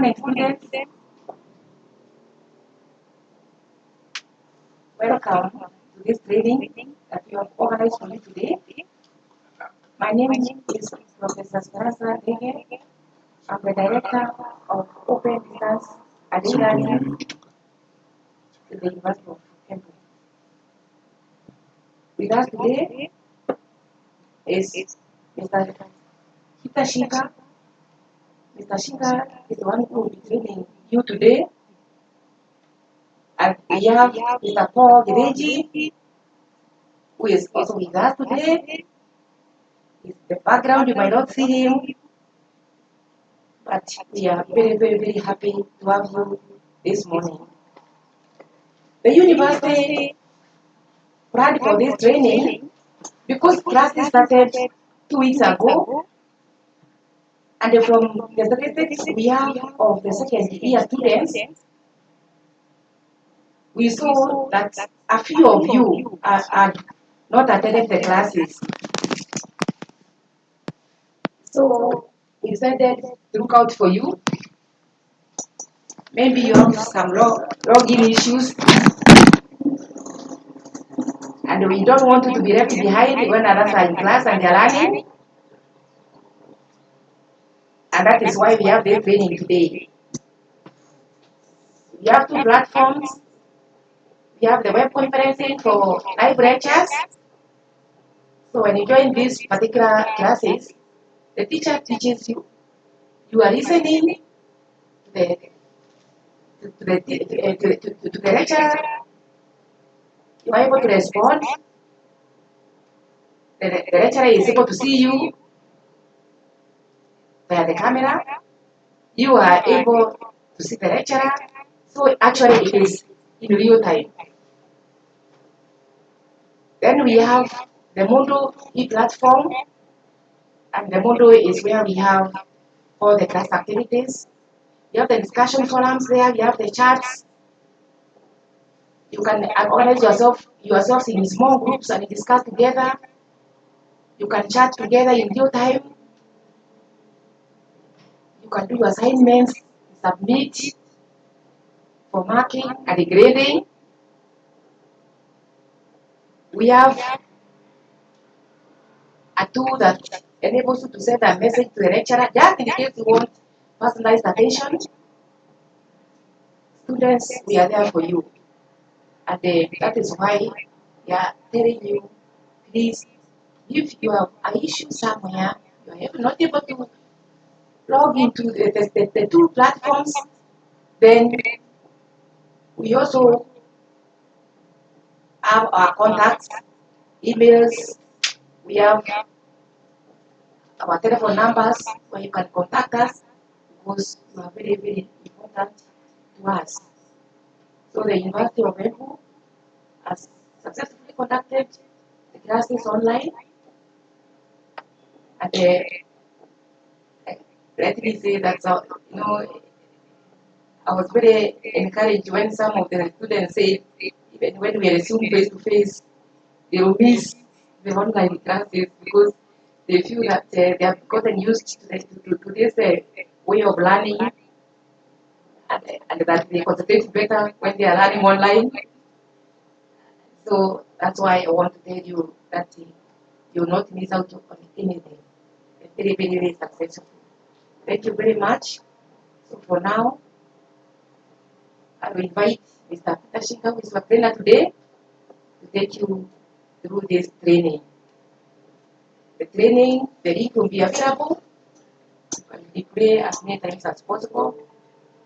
morning, students. Welcome to this training that we have organized for you today. My name is Professor Esperanza Dege. I'm the Director of Open Distance Adult Learning at the University of Cambridge. With us today is Mr. Hitashika. Mr. Shinga is the one who will be training you today. And we have Mr. Paul Gereji, who is also with us today. In the background, you might not see him, but we are very, very, very happy to have you this morning. The university planned for this training because classes started 2 weeks ago, and from the statistics we have of the second year students, we saw that a few of you had not attended the classes. So we decided to look out for you. Maybe you have some login issues, and we don't want you to be left behind when others are in class and they're learning. And that is why we have this training today. We have 2 platforms. We have the web conferencing for live lectures. So when you join these particular classes, the teacher teaches you. You are listening to the lecturer. You are able to respond. The lecturer is able to see you via the camera. You are able to see the lecturer. So actually it is in real time. Then we have the MOODLE e-platform, and the MOODLE is where we have all the class activities. You have the discussion forums there, you have the chats. You can organize yourselves in small groups and discuss together. You can chat together in real time. You can do your assignments, submit for marking and grading. We have a tool that enables you to send a message to the lecturer just in case you want personalized attention. Students, we are there for you. And that is why we are telling you, please, if you have an issue somewhere, you are not able to log into the 2 platforms, then we also have our contacts, emails, we have our telephone numbers where you can contact us because you are very, very important to us. So the University of Embu has successfully conducted the classes online, and let me say that I was very encouraged when some of the students said even when we resume face to face, they will miss the online classes because they feel that they have gotten used to this way of learning, and that they concentrate better when they are learning online. So that's why I want to tell you that you will not miss out on anything. It's very, very, very successful. Thank you very much. So for now, I will invite Mr. Hitashika, who is our trainer today, to take you through this training. The link will be available. You can play as many times as possible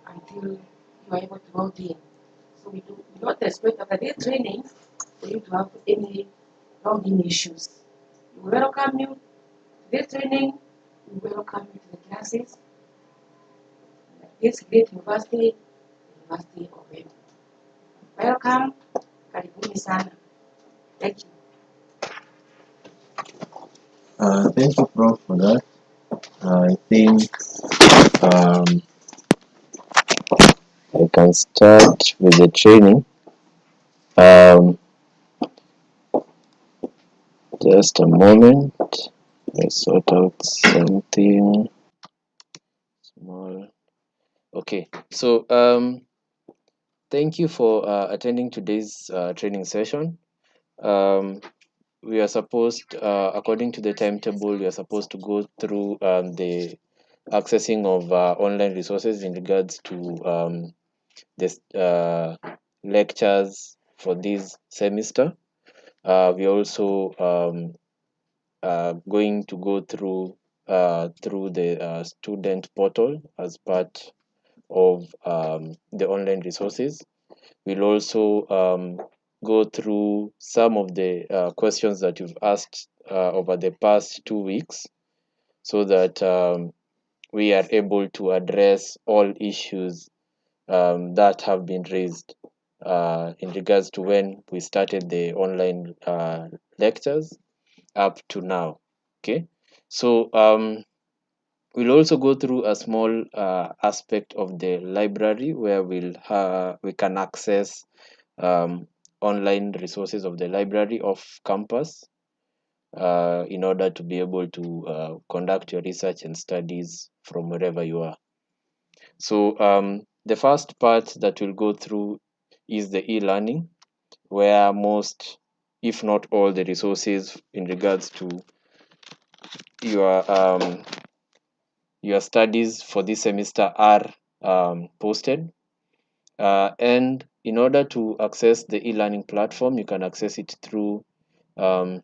until you are able to log in. So we do not expect after this training for you to have any login issues. We welcome you to this training. We welcome you to the classes. This great university, the University of Embu. Welcome. Karibuni sana. Thank you. Thank you, Prof, for that. I think I can start with the training. Just a moment. Let's sort out something small. Okay, so thank you for attending today's training session. Um, we are supposed, according to the timetable, we are supposed to go through the accessing of online resources in regards to this lectures for this semester. We also going to go through the student portal as part of the online resources. We'll also go through some of the questions that you've asked over the past 2 weeks so that we are able to address all issues that have been raised in regards to when we started the online lectures up to now. Okay, so we'll also go through a small aspect of the library where we can access online resources of the library off campus in order to be able to conduct your research and studies from wherever you are. So the first part that we'll go through is the e-learning, where most, if not all, the resources in regards to your your studies for this semester are posted. And in order to access the e-learning platform, you can access it through um,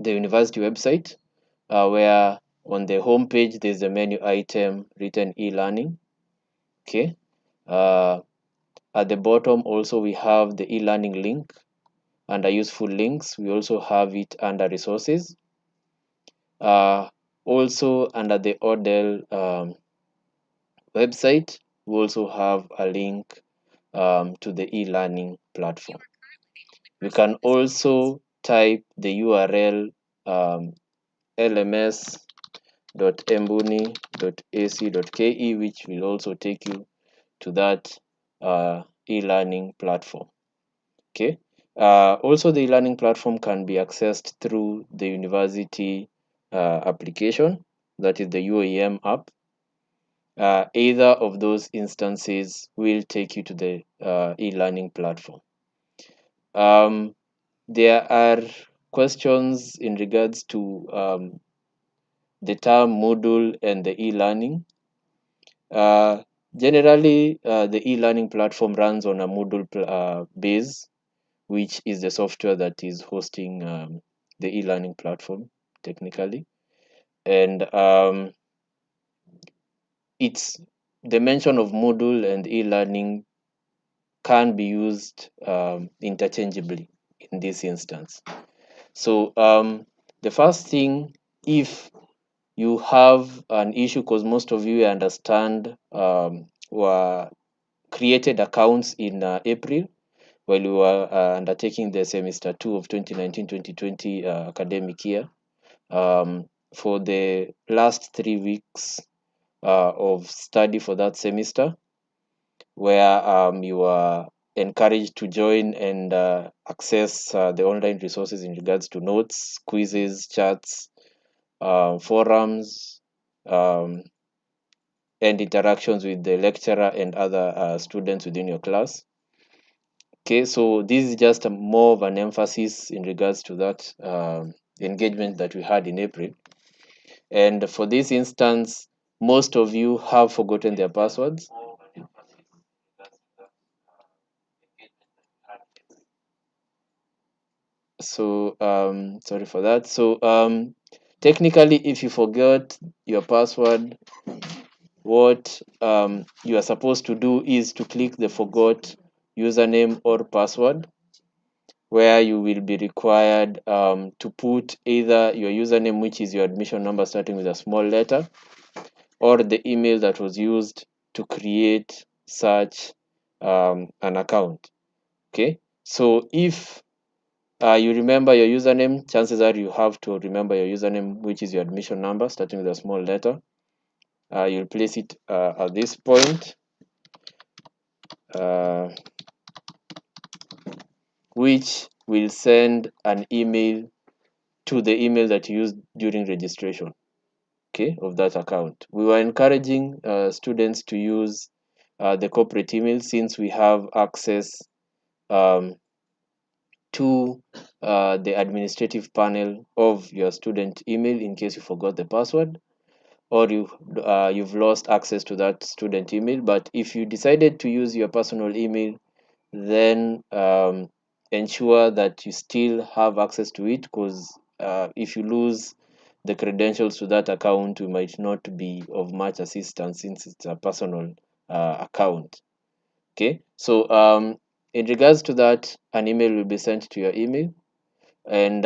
the university website, where on the home page there's a menu item written e-learning. Okay. At the bottom also we have the e-learning link. Under useful links, we also have it under resources. Also under the ODEL website, we also have a link to the e-learning platform. We can also type the URL lms.embuni.ac.ke, which will also take you to that e-learning platform. Okay. Also, the e-learning platform can be accessed through the university application, that is the UAM app. Either of those instances will take you to the e-learning platform. There are questions in regards to the term Moodle and the e-learning. Generally, the e-learning platform runs on a Moodle base, which is the software that is hosting the e-learning platform technically. And it's the mention of Moodle and e-learning can be used interchangeably in this instance. So the first thing, if you have an issue, because most of you understand were created accounts in April while we were undertaking the semester 2 of 2019-2020 academic year. For the last 3 weeks of study for that semester, where you are encouraged to join and access the online resources in regards to notes, quizzes, charts, forums, and interactions with the lecturer and other students within your class. Okay, so this is just more of an emphasis in regards to that engagement that we had in April. And for this instance, most of you have forgotten their passwords. So sorry for that. So technically, if you forgot your password, what you are supposed to do is to click the forgot username or password, where you will be required to put either your username, which is your admission number starting with a small letter, or the email that was used to create such an account. Okay, so if you remember your username, chances are you have to remember your username, which is your admission number starting with a small letter. You'll place it at this point, which will send an email to the email that you used during registration, okay, of that account. We were encouraging students to use the corporate email, since we have access um, to the administrative panel of your student email in case you forgot the password, or you've lost access to that student email. But if you decided to use your personal email, then ensure that you still have access to it, because if you lose the credentials to that account, you might not be of much assistance since it's a personal account. Okay, so in regards to that, an email will be sent to your email, and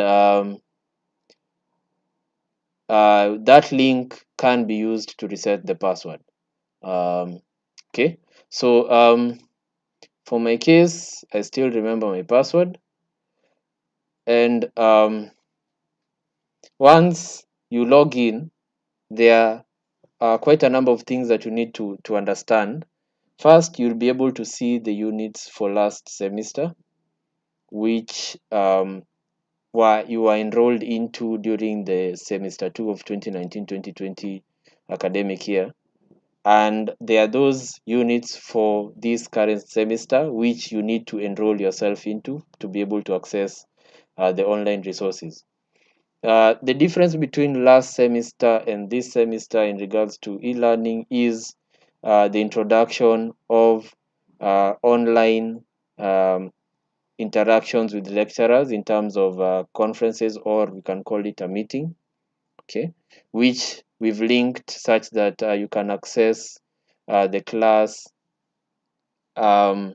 that link can be used to reset the password. Okay, so for my case, I still remember my password, and once you log in, there are quite a number of things that you need to understand. First, you'll be able to see the units for last semester, which you were enrolled into during the semester 2 of 2019-2020 academic year. And there are those units for this current semester which you need to enroll yourself into to be able to access the online resources. The difference between last semester and this semester in regards to e-learning is the introduction of online interactions with lecturers in terms of conferences, or we can call it a meeting, okay, which we've linked such that you can access the class um,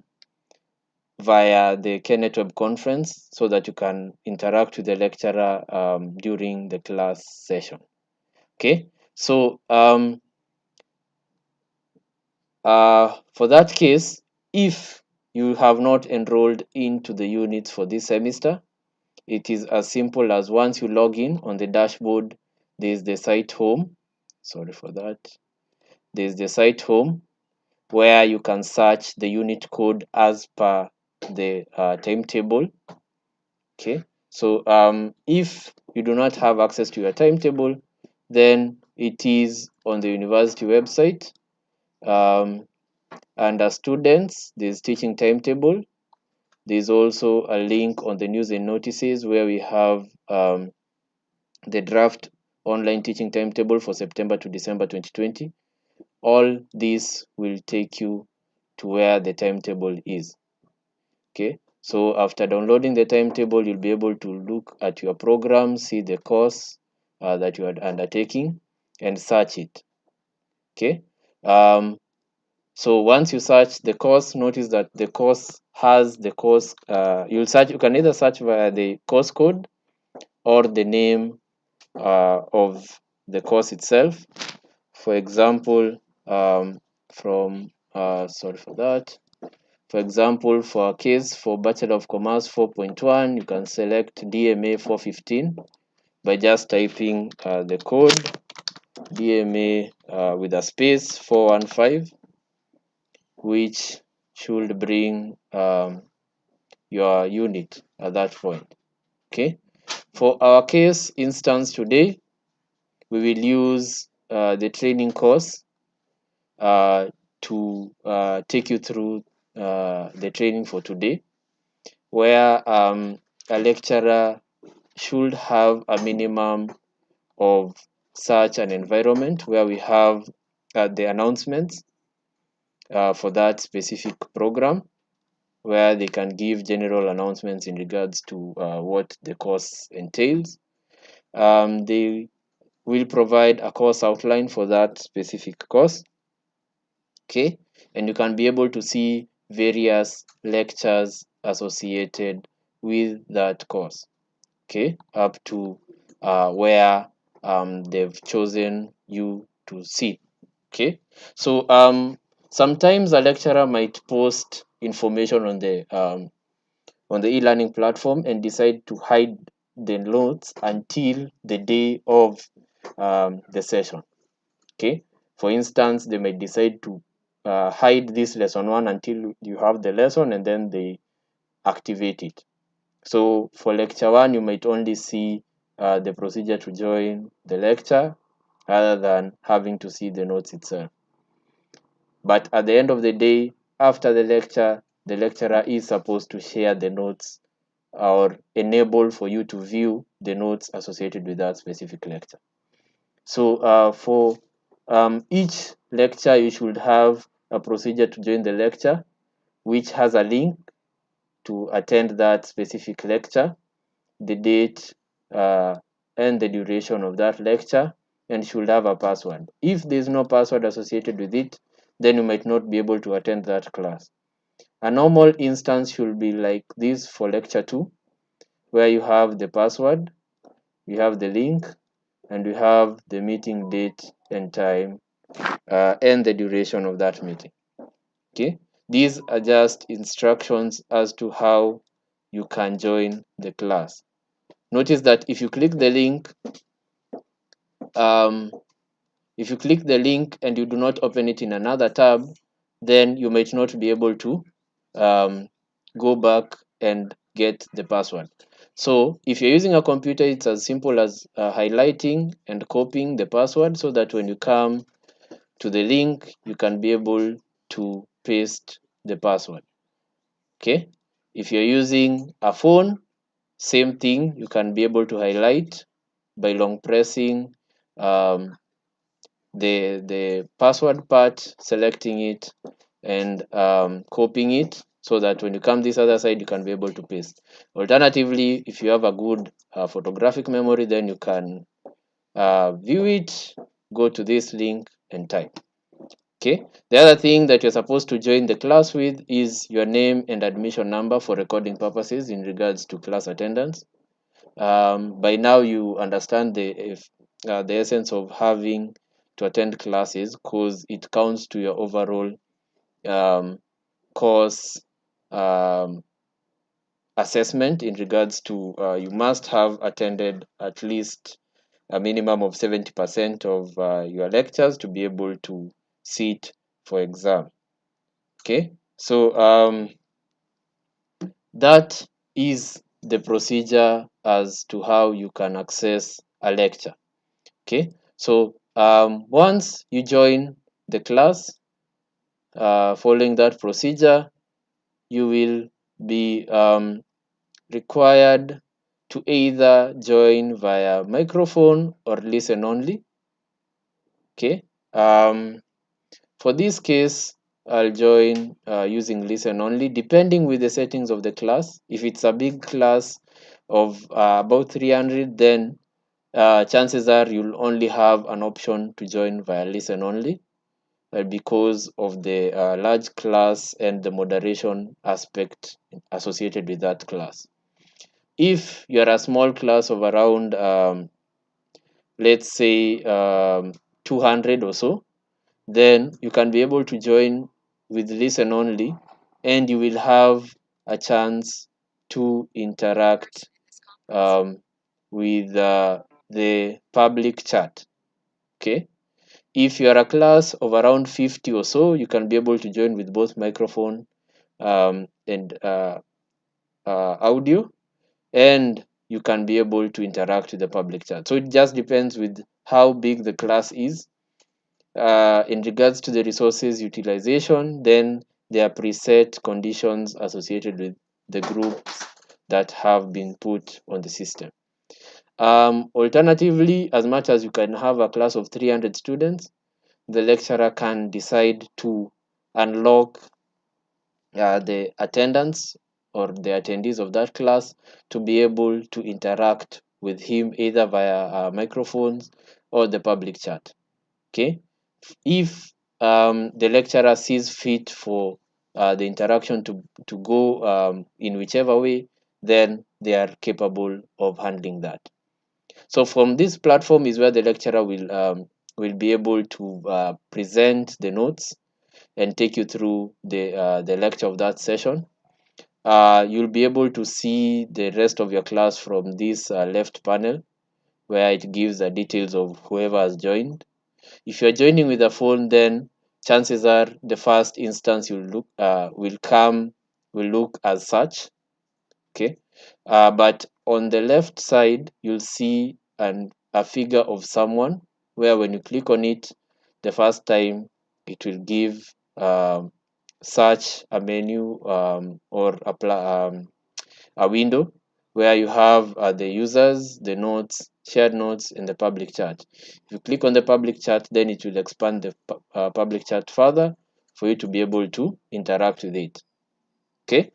via the Kenneth Web conference, so that you can interact with the lecturer during the class session. Okay, so for that case, if you have not enrolled into the units for this semester, it is as simple as once you log in on the dashboard, there's the site home. Sorry for that. There's the site home where you can search the unit code as per the timetable. Okay, so if you do not have access to your timetable, then it is on the university website. Under students, there's teaching timetable. There's also a link on the news and notices where we have the draft online teaching timetable for September to December 2020. All this will take you to where the timetable is. Okay, so after downloading the timetable, you'll be able to look at your program, see the course that you are undertaking, and search it. Okay, so once you search the course, notice that the course has the course. You can either search via the course code or the name of the course itself. For example, sorry for that. For example, for a case for Bachelor of Commerce 4.1, you can select DMA 415 by just typing the code DMA with a space 415, which should bring your unit at that point. Okay. For our case instance today, we will use the training course to take you through the training for today, where a lecturer should have a minimum of such an environment where we have the announcements for that specific program, where they can give general announcements in regards to what the course entails. They will provide a course outline for that specific course. Okay, and you can be able to see various lectures associated with that course. Okay, up to where they've chosen you to see. Okay, so sometimes a lecturer might post information on the e-learning platform and decide to hide the notes until the day of the session. Okay, for instance, they might decide to hide this lesson 1 until you have the lesson, and then they activate it. So for lecture 1, you might only see the procedure to join the lecture rather than having to see the notes itself. But at the end of the day, after the lecture, the lecturer is supposed to share the notes or enable for you to view the notes associated with that specific lecture. So for each lecture, you should have a procedure to join the lecture, which has a link to attend that specific lecture, the date, and the duration of that lecture, and should have a password. If there's no password associated with it, then you might not be able to attend that class. A normal instance should be like this for lecture 2, where you have the password, you have the link, and you have the meeting date and time, and the duration of that meeting. Okay, these are just instructions as to how you can join the class. Notice that if you click the link, um, and you do not open it in another tab, then you might not be able to go back and get the password. So if you're using a computer, it's as simple as highlighting and copying the password, so that when you come to the link, you can be able to paste the password. Okay, if you're using a phone, same thing, you can be able to highlight by long pressing the password part, selecting it, and copying it, so that when you come this other side, you can be able to paste. Alternatively, if you have a good photographic memory, then you can view it, go to this link, and type. Okay, the other thing that you're supposed to join the class with is your name and admission number for recording purposes in regards to class attendance. By now you understand the essence of having to attend classes, because it counts to your overall course assessment in regards to you must have attended at least a minimum of 70% of your lectures to be able to sit for exam. Okay, so that is the procedure as to how you can access a lecture. Okay, so once you join the class, following that procedure, you will be required to either join via microphone or listen only. Okay, for this case, I'll join using listen only, depending with the settings of the class. If it's a big class of about 300, then chances are you'll only have an option to join via listen only, because of the large class and the moderation aspect associated with that class. If you're a small class of around, let's say, 200 or so, then you can be able to join with listen only, and you will have a chance to interact with the public chat. Okay, if you are a class of around 50 or so, you can be able to join with both microphone and audio, and you can be able to interact with the public chat. So it just depends with how big the class is. In regards to the resources utilization, then there are preset conditions associated with the groups that have been put on the system. Alternatively, as much as you can have a class of 300 students, the lecturer can decide to unlock the attendance or the attendees of that class to be able to interact with him either via microphones or the public chat. Okay, if the lecturer sees fit for the interaction to go in whichever way, then they are capable of handling that. So from this platform is where the lecturer will be able to present the notes and take you through the lecture of that session. You'll be able to see the rest of your class from this left panel, where it gives the details of whoever has joined. If you're joining with a phone, then chances are the first instance will look as such. Okay, but on the left side, you'll see a figure of someone, where when you click on it the first time, it will give search a menu or a window where you have the users, the notes, shared notes, and the public chat. If you click on the public chat, then it will expand the public chat further for you to be able to interact with it. Okay.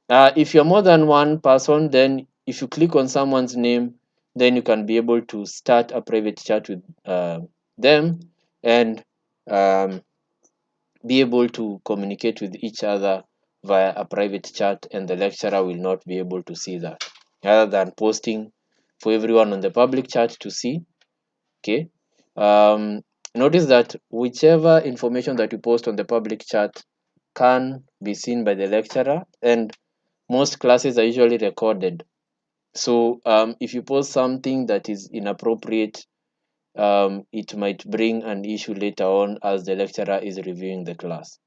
If you're more than one person, then if you click on someone's name, then you can be able to start a private chat with them and um, be able to communicate with each other via a private chat, and the lecturer will not be able to see that, rather than posting for everyone on the public chat to see. Okay. Notice that whichever information that you post on the public chat can be seen by the lecturer, and most classes are usually recorded. So if you post something that is inappropriate, it might bring an issue later on as the lecturer is reviewing the class.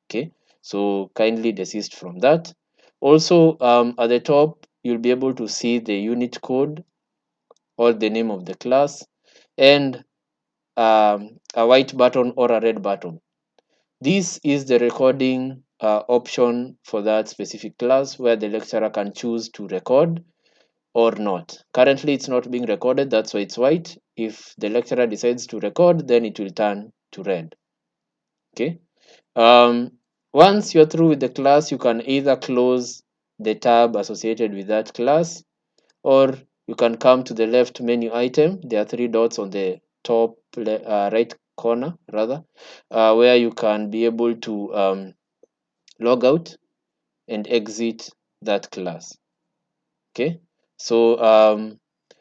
Okay, so kindly desist from that. Also, at the top, you'll be able to see the unit code or the name of the class, and a white button or a red button. This is the recording option for that specific class, where the lecturer can choose to record or not. Currently, it's not being recorded, that's why it's white. If the lecturer decides to record, then it will turn to red. Okay. Once you're through with the class, you can either close the tab associated with that class, or you can come to the left menu item. There are three dots on the top right corner, rather, where you can be able to log out and exit that class. Okay, so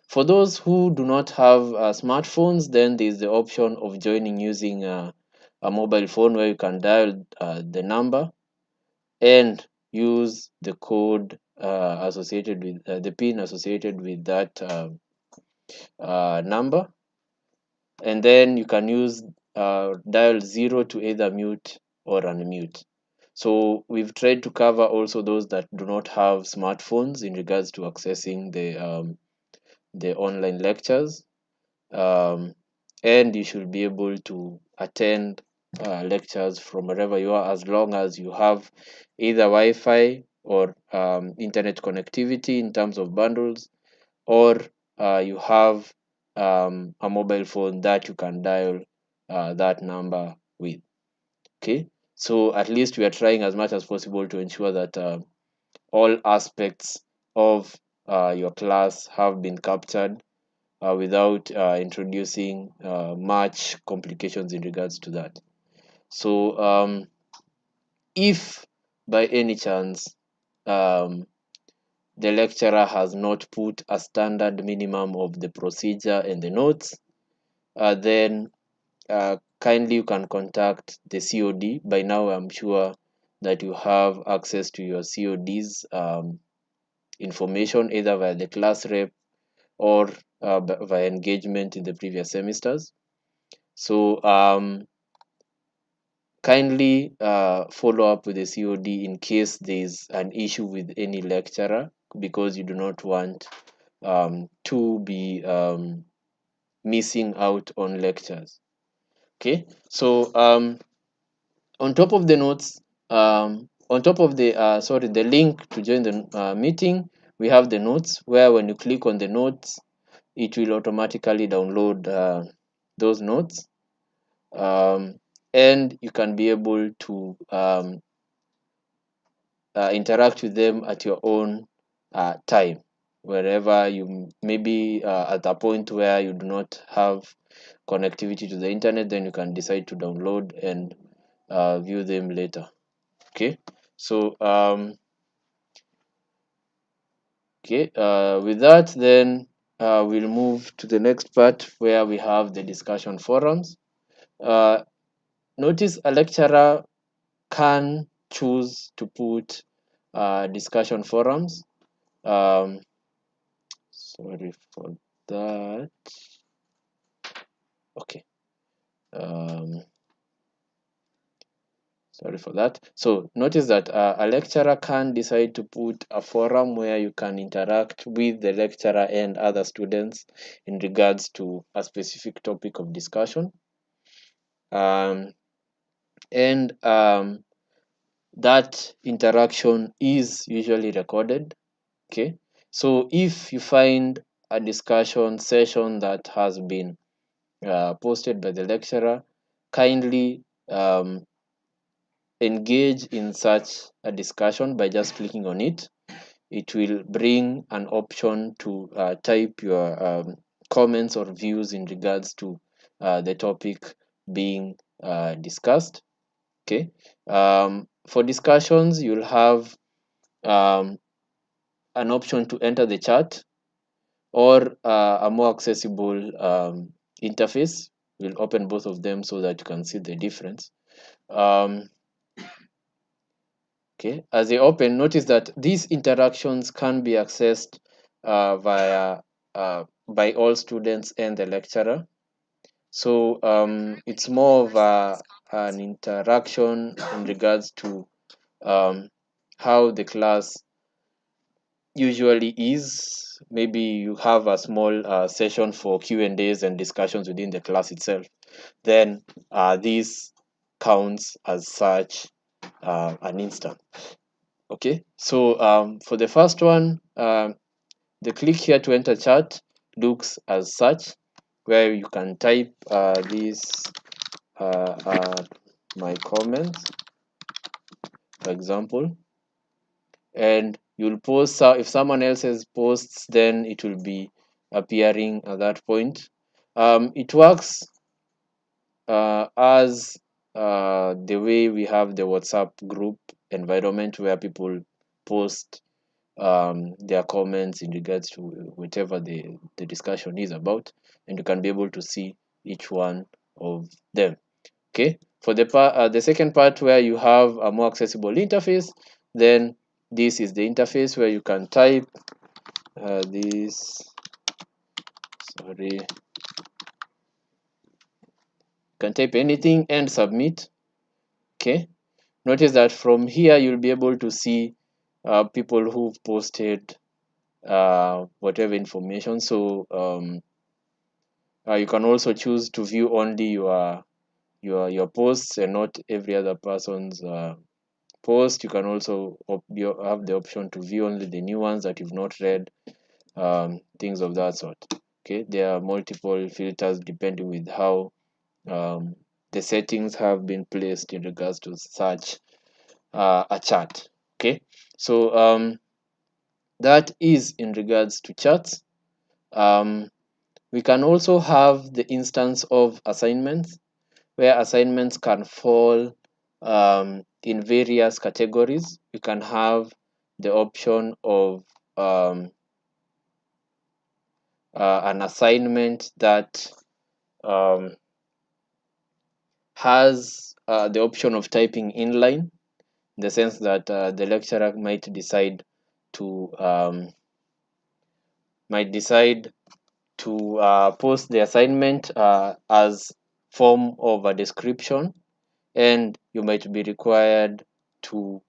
for those who do not have smartphones, then there is the option of joining using a mobile phone, where you can dial the number and use the code associated with the pin associated with that number, and then you can use dial 0 to either mute or unmute. So we've tried to cover also those that do not have smartphones in regards to accessing the online lectures, um, and you should be able to attend lectures from wherever you are, as long as you have either Wi-Fi or internet connectivity in terms of bundles, or you have a mobile phone that you can dial that number with. Okay, so at least we are trying as much as possible to ensure that all aspects of your class have been captured without introducing much complications in regards to that. So if by any chance the lecturer has not put a standard minimum of the procedure and the notes, then kindly you can contact the COD. By now, I'm sure that you have access to your COD's information, either via the class rep or via engagement in the previous semesters. So kindly follow up with the COD in case there is an issue with any lecturer, because you do not want to be missing out on lectures. Okay, so on top of the notes, on top of the the link to join the meeting, we have the notes, where when you click on the notes, it will automatically download those notes, and you can be able to interact with them at your own time, wherever you maybe at a point where you do not have connectivity to the internet, then you can decide to download and view them later. Okay, so okay, with that, then we'll move to the next part, where we have the discussion forums. uh, Notice a lecturer can choose to put discussion forums. um, Sorry for that. Okay. um, Sorry for that. So notice that a lecturer can decide to put a forum where you can interact with the lecturer and other students in regards to a specific topic of discussion. Um, and that interaction is usually recorded. Okay, so if you find a discussion session that has been posted by the lecturer, kindly engage in such a discussion by just clicking on it. It will bring an option to type your comments or views in regards to the topic being discussed. Okay, for discussions, you'll have um, an option to enter the chat, or a more accessible interface. We'll open both of them so that you can see the difference. Um, okay, as they open, notice that these interactions can be accessed via by all students and the lecturer. So it's more of an interaction in regards to how the class usually is. Maybe you have a small session for Q&As and discussions within the class itself. Then this counts as such an instance. Okay, so for the first one, the click here to enter chat looks as such, where you can type this my comments, for example, and you'll post. If someone else's posts, then it will be appearing at that point. It works as the way we have the WhatsApp group environment where people post their comments in regards to whatever the discussion is about, and you can be able to see each one of them. Okay, for the second part where you have a more accessible interface, then this is the interface where you can type this sorry you can type anything and submit. Okay, notice that from here you'll be able to see people who've posted whatever information. So you can also choose to view only your posts and not every other person's post. You can also have the option to view only the new ones that you've not read, things of that sort. Okay, there are multiple filters depending with how the settings have been placed in regards to such a chat. Okay, so that is in regards to chats. We can also have the instance of assignments, where assignments can fall in various categories. You can have the option of an assignment that um, has the option of typing inline, in the sense that the lecturer to um, might decide to post the assignment as form of a description, and you might be required to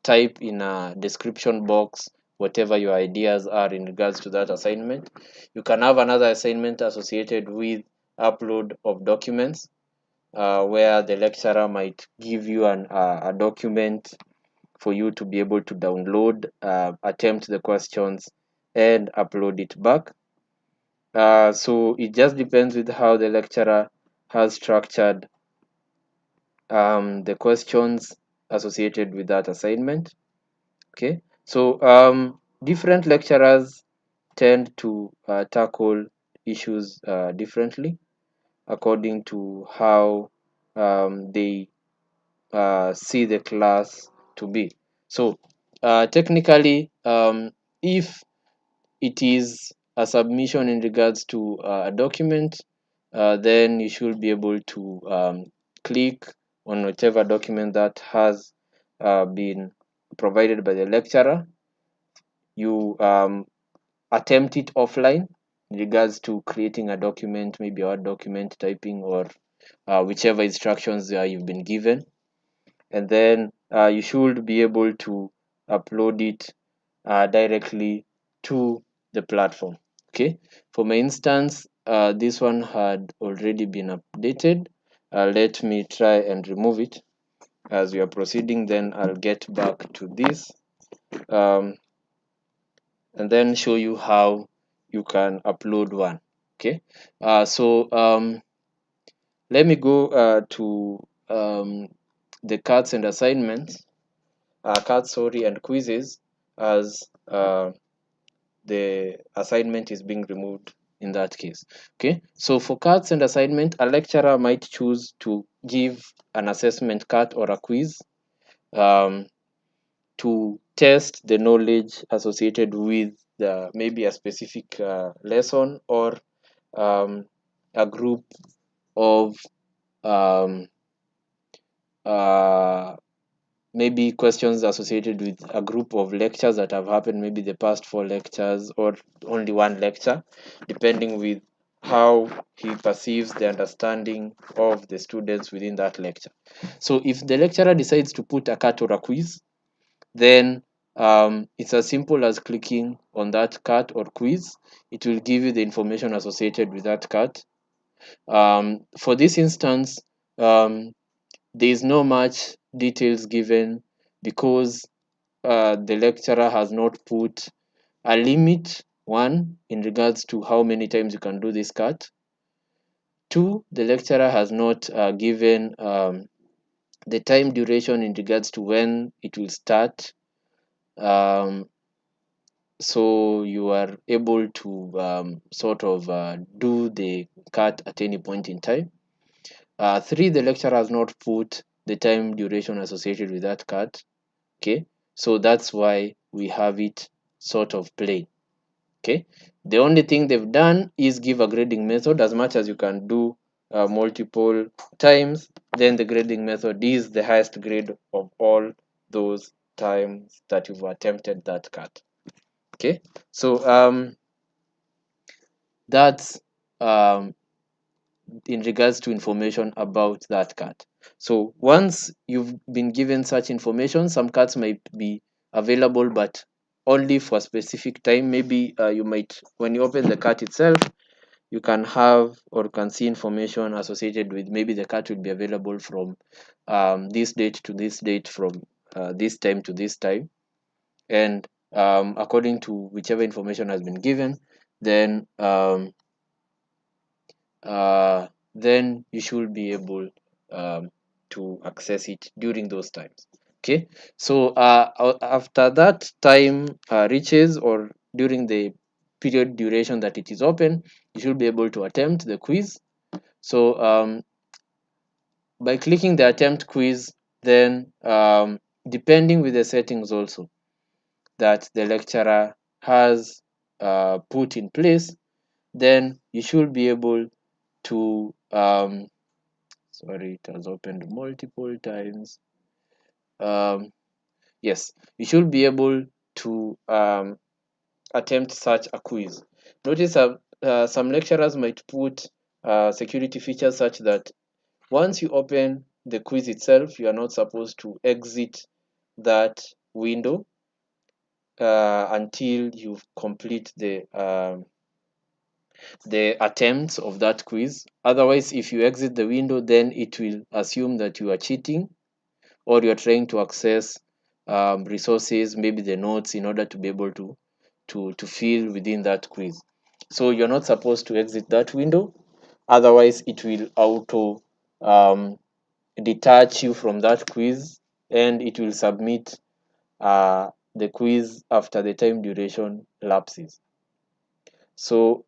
type in a description box whatever your ideas are in regards to that assignment. You can have another assignment associated with upload of documents, where the lecturer might give you a document for you to be able to download, attempt the questions, and upload it back. So it just depends with how the lecturer has structured the questions associated with that assignment. Okay, so different lecturers tend to tackle issues differently according to how they see the class to be. So technically, if it is a submission in regards to a document, then you should be able to click on whichever document that has been provided by the lecturer. You attempt it offline in regards to creating a document, maybe a document typing, or whichever instructions you've been given, and then you should be able to upload it directly to the platform. Okay, for my instance, this one had already been updated. Let me try and remove it. as we are proceeding, then I'll get back to this and then show you how you can upload one. Okay, so let me go to the cards and assignments, cards, sorry, and quizzes, as the assignment is being removed in that case. Okay, so for cards and assignment, a lecturer might choose to give an assessment card or a quiz um, to test the knowledge associated with maybe a specific lesson, or a group of um, uh, maybe questions associated with a group of lectures that have happened, maybe the past 4 lectures or only one lecture, depending with how he perceives the understanding of the students within that lecture. So if the lecturer decides to put a cut or a quiz, then it's as simple as clicking on that cut or quiz. It will give you the information associated with that cut. For this instance, there is no much details given because the lecturer has not put a limit, one, in regards to how many times you can do this cut. Two, the lecturer has not given the time duration in regards to when it will start. So you are able to sort of do the cut at any point in time. Three, the lecturer has not put the time duration associated with that cut. Okay, so that's why we have it sort of plain. Okay, the only thing they've done is give a grading method. As much as you can do multiple times, then the grading method is the highest grade of all those times that you've attempted that cut. Okay, so that's in regards to information about that cut. So once you've been given such information, some cards might be available but only for a specific time. Maybe you might, when you open the card itself, you can have or can see information associated with maybe the card will be available from this date to this date, from this time to this time, and according to whichever information has been given, then then you should be able to access it during those times. Okay, so after that time reaches, or during the period duration that it is open, you should be able to attempt the quiz. So by clicking the attempt quiz, then depending with the settings also that the lecturer has put in place, then you should be able to sorry, it has opened multiple times. Yes, you should be able to attempt such a quiz. Notice some lecturers might put security features such that once you open the quiz itself, you are not supposed to exit that window until you complete the attempts of that quiz. Otherwise, if you exit the window, then it will assume that you are cheating, or you're trying to access resources, maybe the notes, in order to be able to fill within that quiz. So you're not supposed to exit that window. Otherwise, it will auto detach you from that quiz, and it will submit the quiz after the time duration lapses. So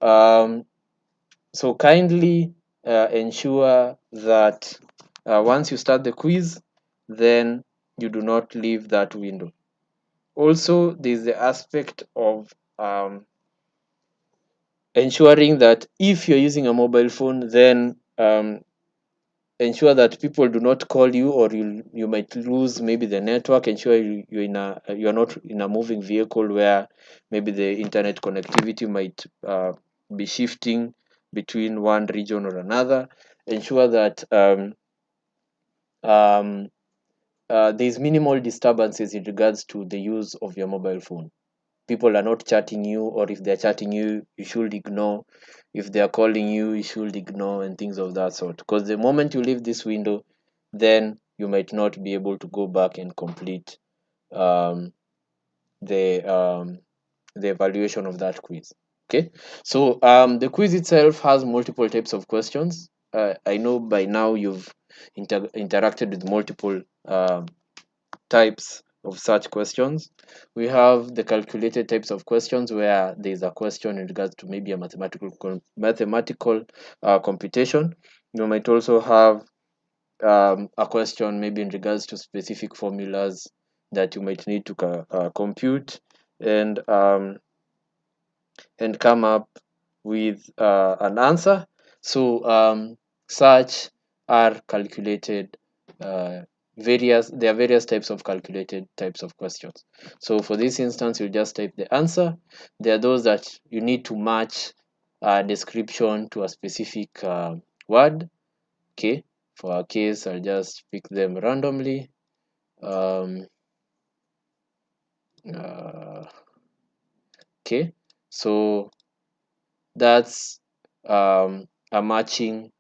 so kindly ensure that once you start the quiz, then you do not leave that window. Also, there's the aspect of ensuring that if you're using a mobile phone, then ensure that people do not call you, or you might lose maybe the network. Ensure you're not in a moving vehicle where maybe the internet connectivity might be shifting between one region or another. Ensure that um, there's minimal disturbances in regards to the use of your mobile phone. People are not chatting you, or if they're chatting you, you should ignore. If they are calling you, you should ignore, and things of that sort. Because the moment you leave this window, then you might not be able to go back and complete um, the um, the evaluation of that quiz. Okay, so the quiz itself has multiple types of questions. I know by now you've interacted with multiple types of such questions. We have the calculated types of questions where there is a question in regards to maybe a mathematical computation. You might also have a question maybe in regards to specific formulas that you might need to compute and come up with an answer. So such are calculated there are various types of calculated types of questions. So for this instance, you just type the answer. There are those that you need to match a description to a specific word. Okay, for our case, I'll just pick them randomly. um, okay, so that's a matching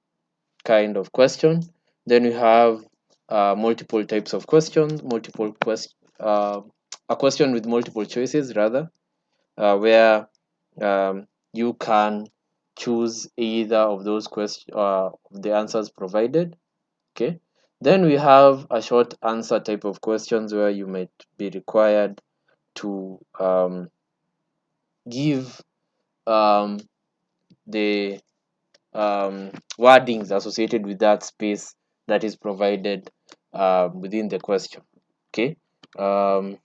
kind of question. Then we have multiple types of questions, a question with multiple choices rather, where you can choose either of those the answers provided. Okay. Then we have a short answer type of questions where you might be required to give the wordings associated with that space that is provided within the question. Okay. Um,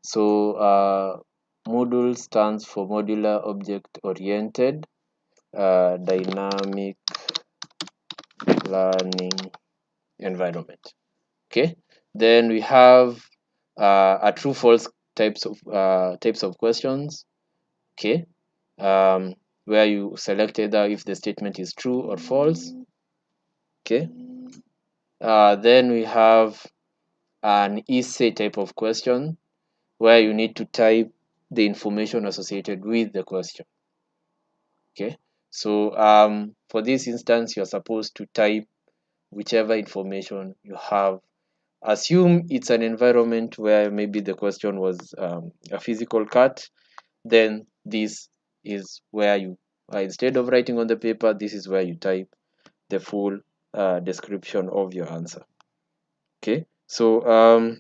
so MOODLE stands for Modular Object Oriented Dynamic Learning Environment. Okay. Then we have a true false types of questions. Okay. Where you select either if the statement is true or false. Okay. Then we have an essay type of question where you need to type the information associated with the question. Okay. So for this instance, you're supposed to type whichever information you have. Assume it's an environment where maybe the question was a physical cut, then this is where you, instead of writing on the paper, this is where you type the full description of your answer. Okay, so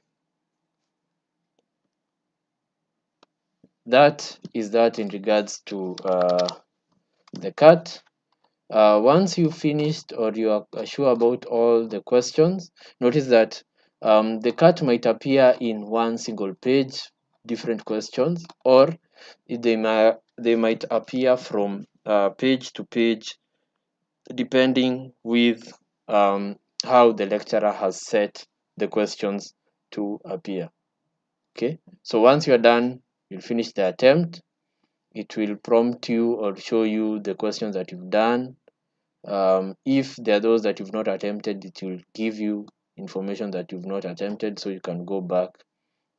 that is that in regards to the cut. Once you've finished or you are sure about all the questions, notice that the cut might appear in one single page, different questions, or they might appear from page to page, depending with how the lecturer has set the questions to appear. Okay, so once you're done, you'll finish the attempt. It will prompt you or show you the questions that you've done. If there are those that you've not attempted, it will give you information that you've not attempted, so you can go back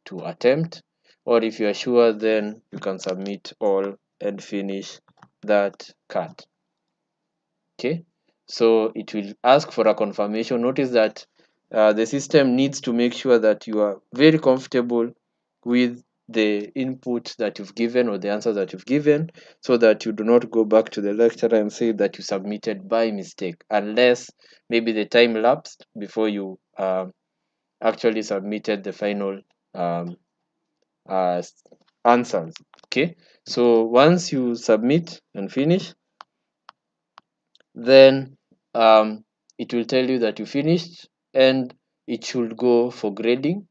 to attempt. Or if you are sure, then you can submit all and finish that cut. Okay, so it will ask for a confirmation. Notice that the system needs to make sure that you are very comfortable with the input that you've given or the answers that you've given, so that you do not go back to the lecturer and say that you submitted by mistake, unless maybe the time lapsed before you actually submitted the final uh, answers. Okay, so once you submit and finish, then it will tell you that you finished, and it should go for grading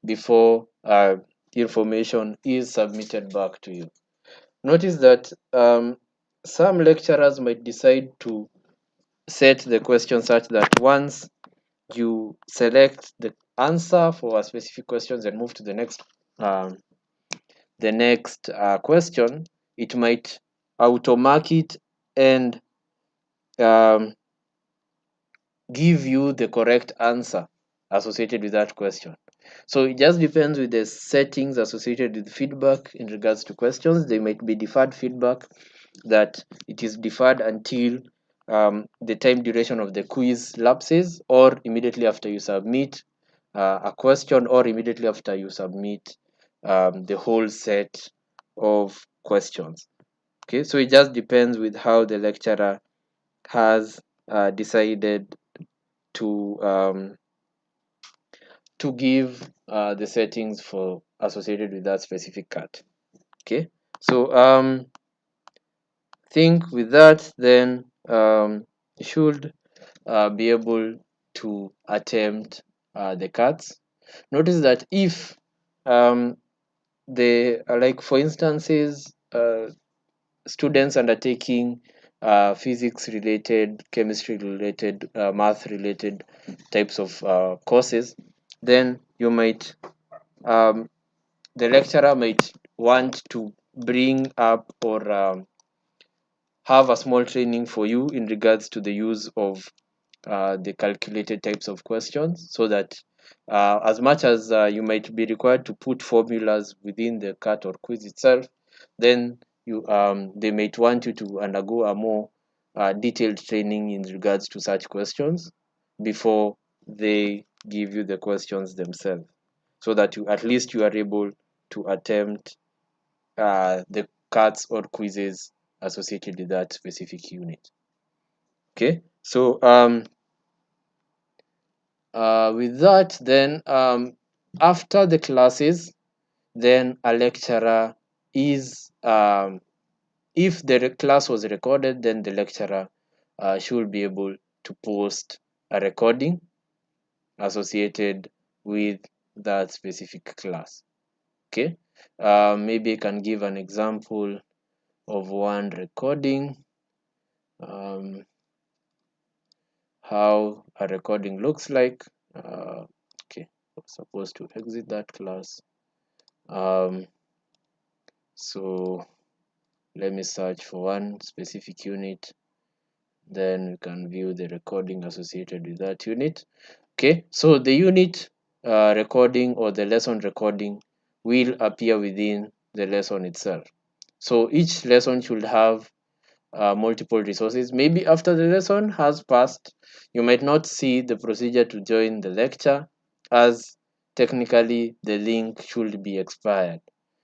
before information is submitted back to you. Notice that some lecturers might decide to set the question such that once you select the answer for a specific question and move to um, the next question, it might automark it and um, give you the correct answer associated with that question. So it just depends with the settings associated with feedback in regards to questions. They might be deferred feedback, that it is deferred until the time duration of the quiz lapses, or immediately after you submit a question, or immediately after you submit the whole set of questions. Okay, so it just depends with how the lecturer has decided to give the settings for associated with that specific cut. Okay, so think with that, then you should be able to attempt the cuts. Notice that if the like for instances, students undertaking physics related, chemistry related, math related types of courses, then you might the lecturer might want to bring up or have a small training for you in regards to the use of the calculated types of questions, so that as much as you might be required to put formulas within the cut or quiz itself, then you they might want you to undergo a more detailed training in regards to such questions before they give you the questions themselves, so that you at least you are able to attempt the cuts or quizzes associated with that specific unit. Okay, so with that, then after the classes, then a lecturer is if the class was recorded, then the lecturer should be able to post a recording associated with that specific class. Okay, maybe I can give an example of one recording, how a recording looks like. Okay, I'm supposed to exit that class. So let me search for one specific unit, then we can view the recording associated with that unit. Okay, so the unit recording or the lesson recording will appear within the lesson itself. So each lesson should have multiple resources. Maybe after the lesson has passed, you might not see the procedure to join the lecture, as technically the link should be expired.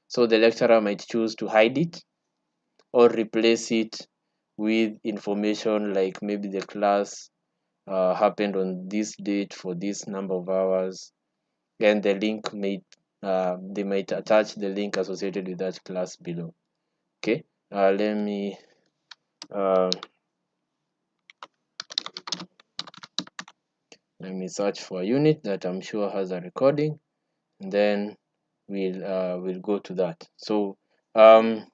So the lecturer might choose to hide it or replace it with information like maybe the class happened on this date for this number of hours, and the link may they might attach the link associated with that class below. Okay, uh, let me search for a unit that I'm sure has a recording, and then we'll go to that. So I'm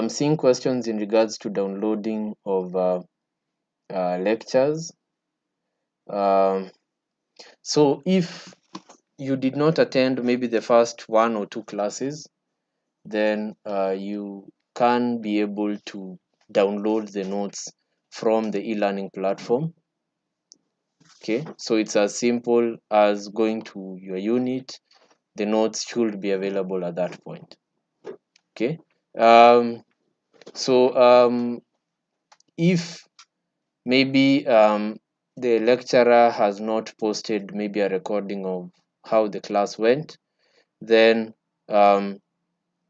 seeing questions in regards to downloading of lectures. So if you did not attend maybe the first one or two classes, then you can be able to download the notes from the e-learning platform. Okay, so it's as simple as going to your unit. The notes should be available at that point. Okay, so if maybe the lecturer has not posted maybe a recording of how the class went, then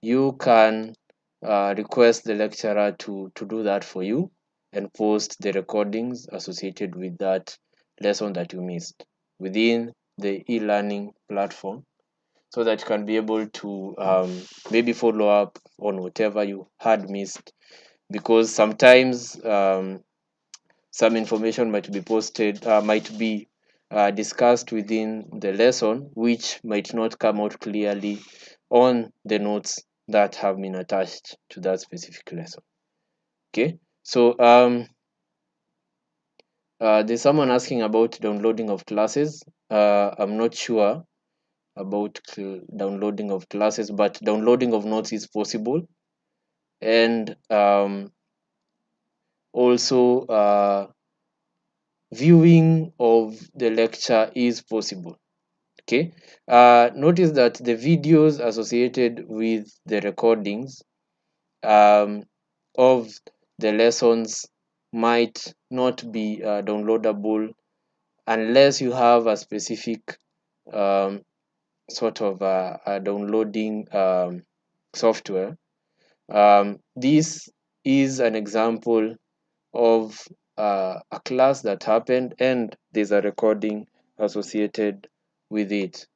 you can request the lecturer to do that for you and post the recordings associated with that lesson that you missed within the e-learning platform, so that you can be able to maybe follow up on whatever you had missed, because sometimes some information might be posted, might be discussed within the lesson, which might not come out clearly on the notes that have been attached to that specific lesson. Okay, so there's someone asking about downloading of classes. I'm not sure about downloading of classes, but downloading of notes is possible, and also viewing of the lecture is possible. Okay, notice that the videos associated with the recordings of the lessons might not be downloadable unless you have a specific um, sort of a downloading software. This is an example of a class that happened, and there's a recording associated with it.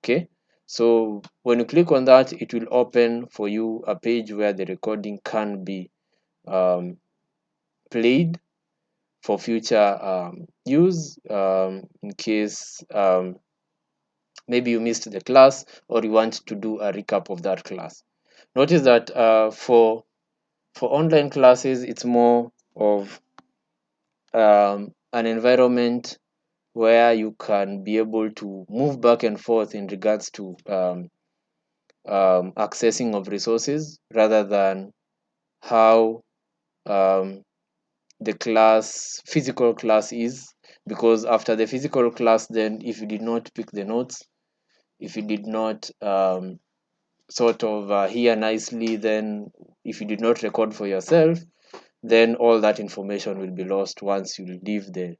Okay, so when you click on that, it will open for you a page where the recording can be um, played for future use, in case maybe you missed the class or you want to do a recap of that class. Notice that for online classes, it's more of an environment where you can be able to move back and forth in regards to accessing of resources, rather than how um, the physical class is. Because after the physical class, then if you did not pick the notes, if you did not sort of hear nicely, then if you did not record for yourself, then all that information will be lost once you leave the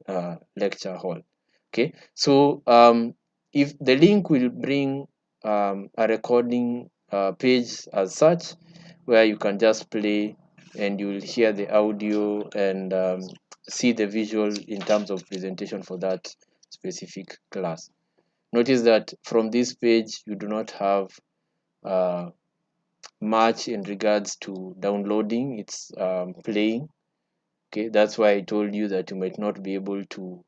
lecture hall. Okay, so if the link will bring a recording page as such, where you can just play and you will hear the audio and see the visual in terms of presentation for that specific class. Notice that from this page you do not have uh, much in regards to downloading. It's playing. Okay, that's why I told you that you might not be able to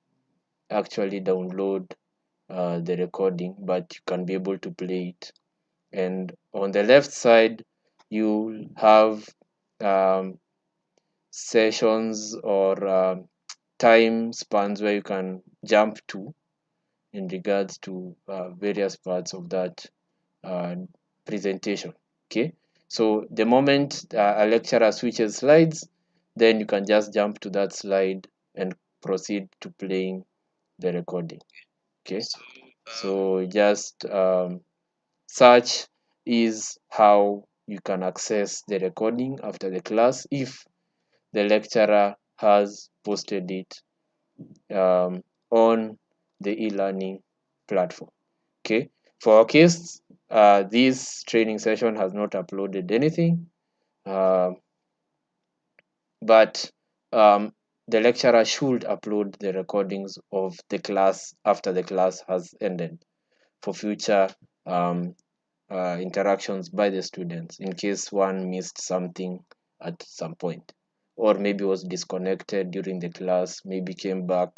actually download the recording, but you can be able to play it. And on the left side, you have um, sessions or time spans where you can jump to in regards to various parts of that uh, presentation. Okay, so the moment a lecturer switches slides, then you can just jump to that slide and proceed to playing the recording. Okay, so just such is how you can access the recording after the class if the lecturer has posted it on the e-learning platform. Okay, for our case, this training session has not uploaded anything, uh, but the lecturer should upload the recordings of the class after the class has ended for future um, interactions by the students, in case one missed something at some point, or maybe was disconnected during the class, maybe came back,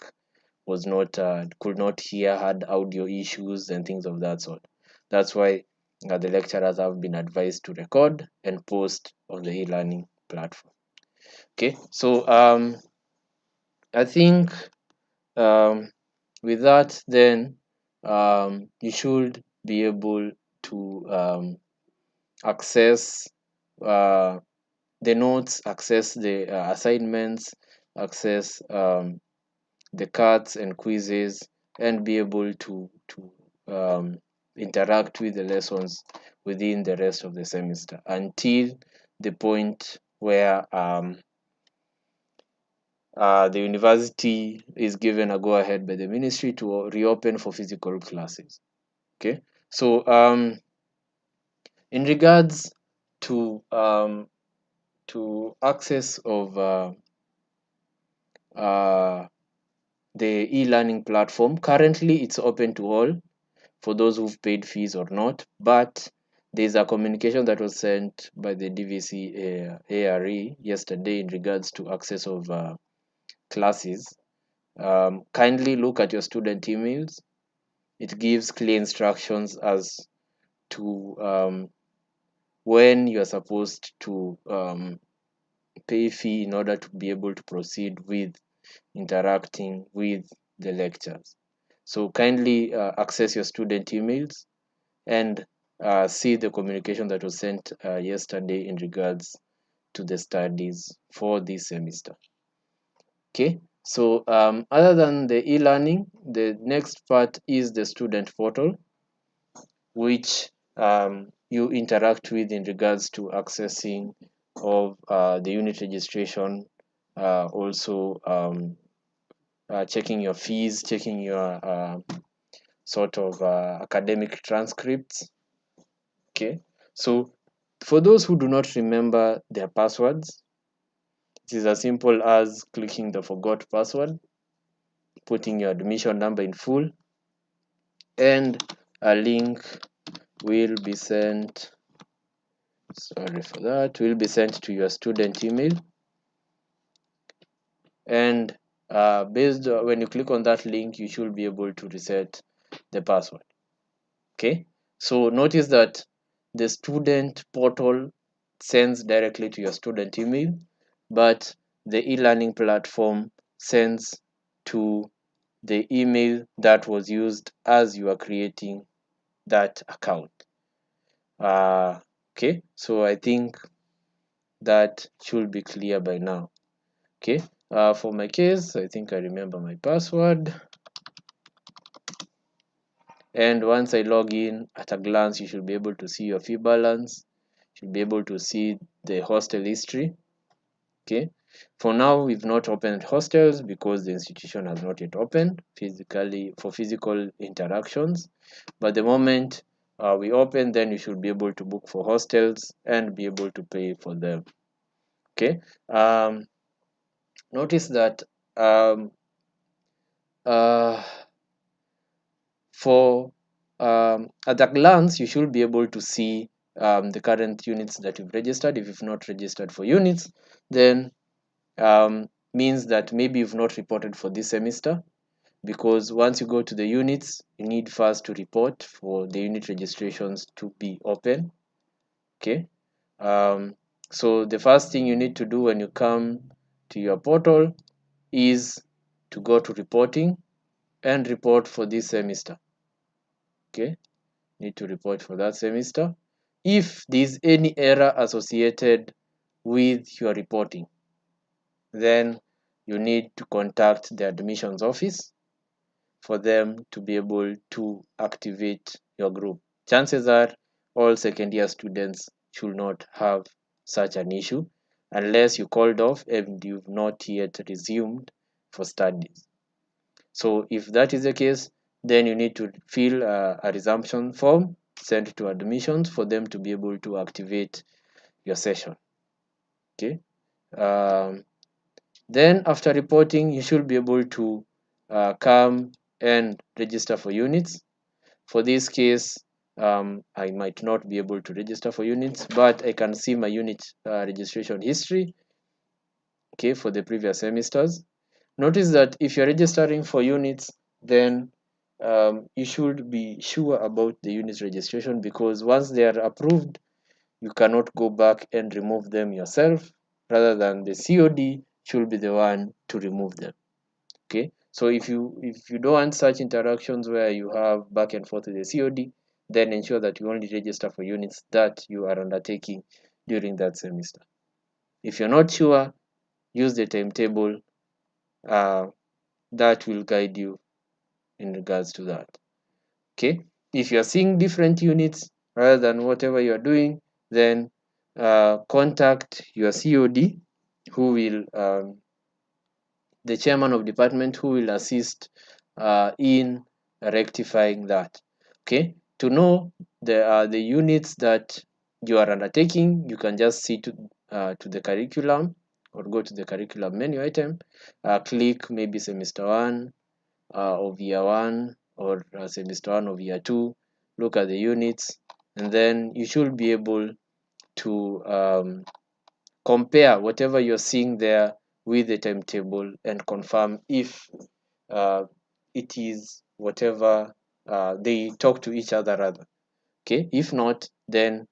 was not could not hear, had audio issues and things of that sort. That's why the lecturers have been advised to record and post on the e-learning platform. Okay, so I think with that, then you should be able to access the notes, access the assignments, access the cards and quizzes, and be able to interact with the lessons within the rest of the semester until the point where the university is given a go ahead by the ministry to reopen for physical classes. Okay, so in regards to access of uh, the e-learning platform, currently it's open to all for those who've paid fees or not, but there's a communication that was sent by the DVC ARE yesterday in regards to access of classes. Kindly look at your student emails. It gives clear instructions as to when you are supposed to pay fee in order to be able to proceed with interacting with the lectures. So kindly access your student emails and see the communication that was sent yesterday in regards to the studies for this semester. Okay, so other than the e-learning, the next part is the student portal, which you interact with in regards to accessing of the unit registration also checking your fees, checking your sort of academic transcripts. Okay, so for those who do not remember their passwords, it is as simple as clicking the forgot password, putting your admission number in full, and a link will be sent, sorry for that, will be sent to your student email. And based when you click on that link, you should be able to reset the password. Okay, so notice that the student portal sends directly to your student email, but the e-learning platform sends to the email that was used as you are creating that account. Okay, so I think that should be clear by now. Okay, for my case, I think I remember my password. And once I log in, at a glance, you should be able to see your fee balance. You should be able to see the hostel history. Okay, for now, we've not opened hostels because the institution has not yet opened physically for physical interactions. But the moment we open, then you should be able to book for hostels and be able to pay for them. Okay, notice that um, uh, for at a glance, you should be able to see the current units that you've registered. If you've not registered for units, then means that maybe you've not reported for this semester, because once you go to the units, you need first to report for the unit registrations to be open. Okay, so the first thing you need to do when you come to your portal is to go to reporting and report for this semester. Okay, need to report for that semester. If there's any error associated with your reporting, then you need to contact the admissions office for them to be able to activate your group. Chances are all second year students should not have such an issue unless you called off and you've not yet resumed for studies. So if that is the case, then you need to fill a resumption form, sent to admissions for them to be able to activate your session. Okay. Um, then after reporting, you should be able to come and register for units. For this case, I might not be able to register for units, but I can see my unit registration history, okay, for the previous semesters. Notice that if you're registering for units, then you should be sure about the units registration, because once they are approved, you cannot go back and remove them yourself, rather than the COD should be the one to remove them. Okay, so if you don't want such interactions where you have back and forth with the COD, then ensure that you only register for units that you are undertaking during that semester. If you're not sure, use the timetable uh, that will guide you in regards to that. Okay, if you're seeing different units rather than whatever you're doing, then contact your COD, who will the chairman of department, who will assist in rectifying that. Okay, to know the units that you are undertaking, you can just see to the curriculum, or go to the curriculum menu item, click maybe semester 1 of year 1, or semester 1 of year 2, look at the units, and then you should be able to compare whatever you're seeing there with the timetable and confirm if uh, it is whatever they talk to each other rather. Okay, if not, then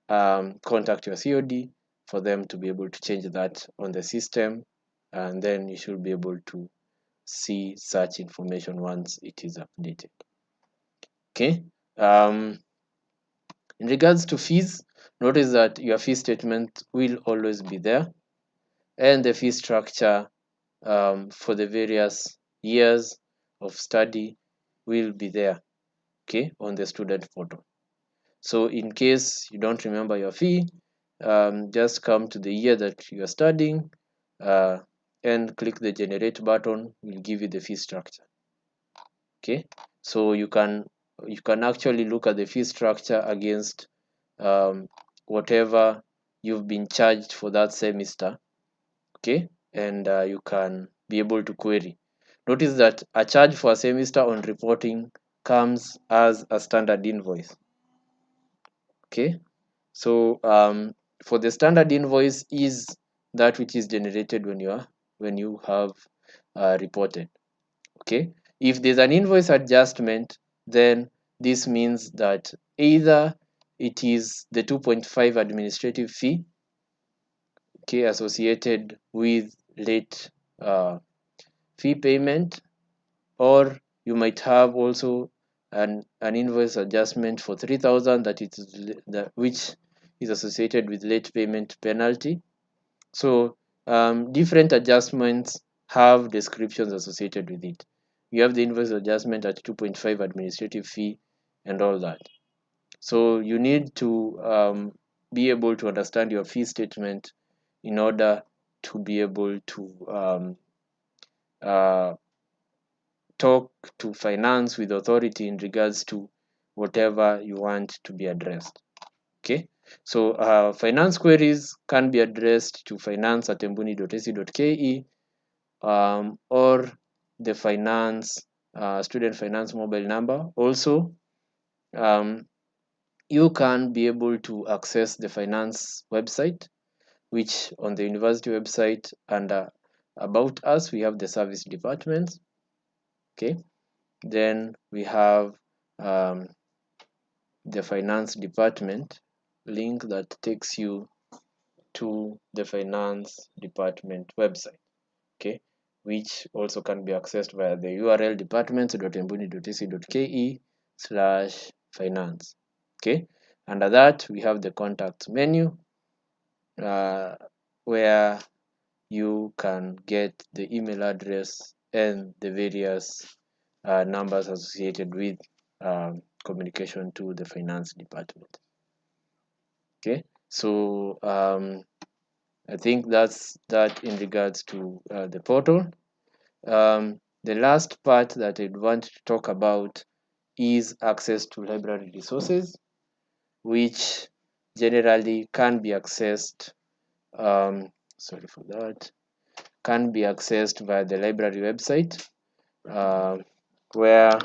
contact your COD for them to be able to change that on the system, and then you should be able to see such information once it is updated. Okay, in regards to fees, notice that your fee statement will always be there, and the fee structure for the various years of study will be there, okay, on the student portal. So in case you don't remember your fee, just come to the year that you are studying, and click the generate button, will give you the fee structure. Okay, so you can actually look at the fee structure against whatever you've been charged for that semester. Okay, and you can be able to query. Notice that a charge for a semester on reporting comes as a standard invoice. Okay, so for the standard invoice is that which is generated when you have reported. Okay, if there's an invoice adjustment, then this means that either it is the 2.5 administrative fee, okay, associated with late fee payment, or you might have also an invoice adjustment for 3,000 which is associated with late payment penalty. So different adjustments have descriptions associated with it. You have the invoice adjustment at 2.5 administrative fee and all that. So you need to be able to understand your fee statement in order to be able to uh, talk to finance with authority in regards to whatever you want to be addressed. Okay, so finance queries can be addressed to finance@embuni.ac.ke, or the finance student finance mobile number. Also, you can be able to access the finance website, which on the university website under about us we have the service departments. Okay, then we have the finance department link that takes you to the finance department website, okay, which also can be accessed via the URL departments.embuni.ac.ke/finance. Okay, under that we have the contacts menu, where you can get the email address and the various numbers associated with communication to the finance department. Okay, so I think that's that in regards to the portal. The last part that I'd want to talk about is access to library resources, which generally can be accessed sorry for that can be accessed via the library website, where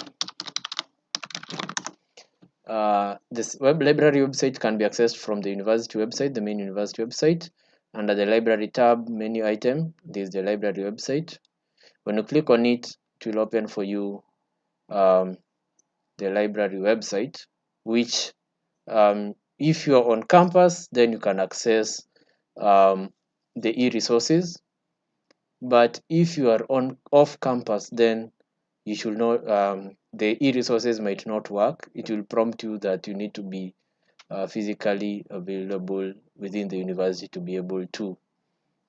this web library website can be accessed from the university website, the main university website. Under the library tab menu item, there is the library website. When you click on it, it will open for you the library website, which if you are on campus, then you can access the e-resources. But if you are on off campus, then you should not the e-resources might not work. It will prompt you that you need to be physically available within the university to be able to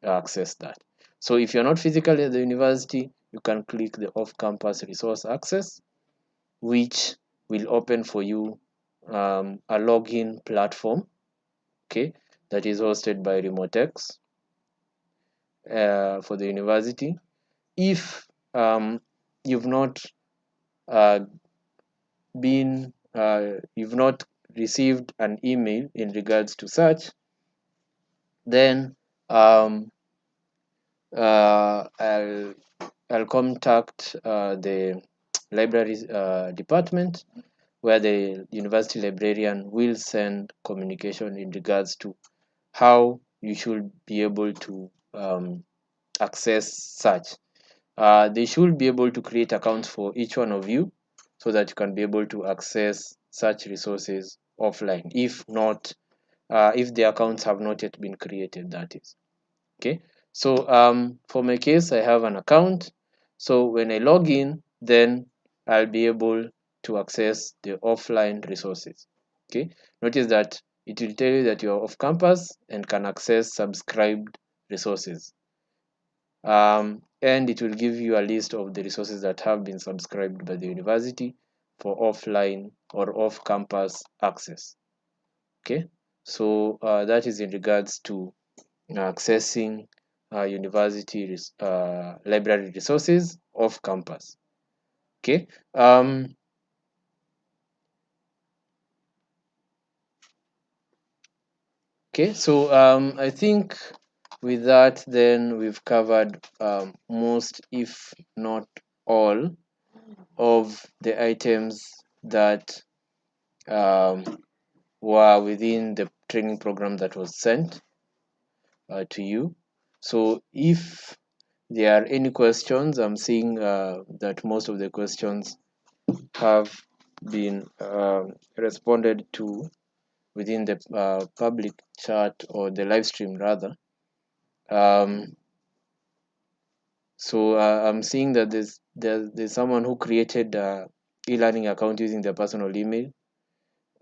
access that. So if you're not physically at the university, you can click the off-campus resource access, which will open for you a login platform, okay, that is hosted by Remotex for the university. If you've not you've not received an email in regards to such, then I'll contact the library department, where the university librarian will send communication in regards to how you should be able to access such. They should be able to create accounts for each one of you so that you can be able to access such resources offline, if not if the accounts have not yet been created, that is. Okay, so for my case, I have an account. So when I log in, then I'll be able to access the offline resources. Okay, notice that it will tell you that you are off campus and can access subscribed resources. And it will give you a list of the resources that have been subscribed by the university for offline or off-campus access. Okay, so that is in regards to accessing university library resources off campus. Okay. Okay, so I think with that, then we've covered most, if not all, of the items that were within the training program that was sent to you. So if there are any questions, I'm seeing that most of the questions have been responded to within the public chat, or the live stream rather. So I'm seeing that there's someone who created e-learning account using their personal email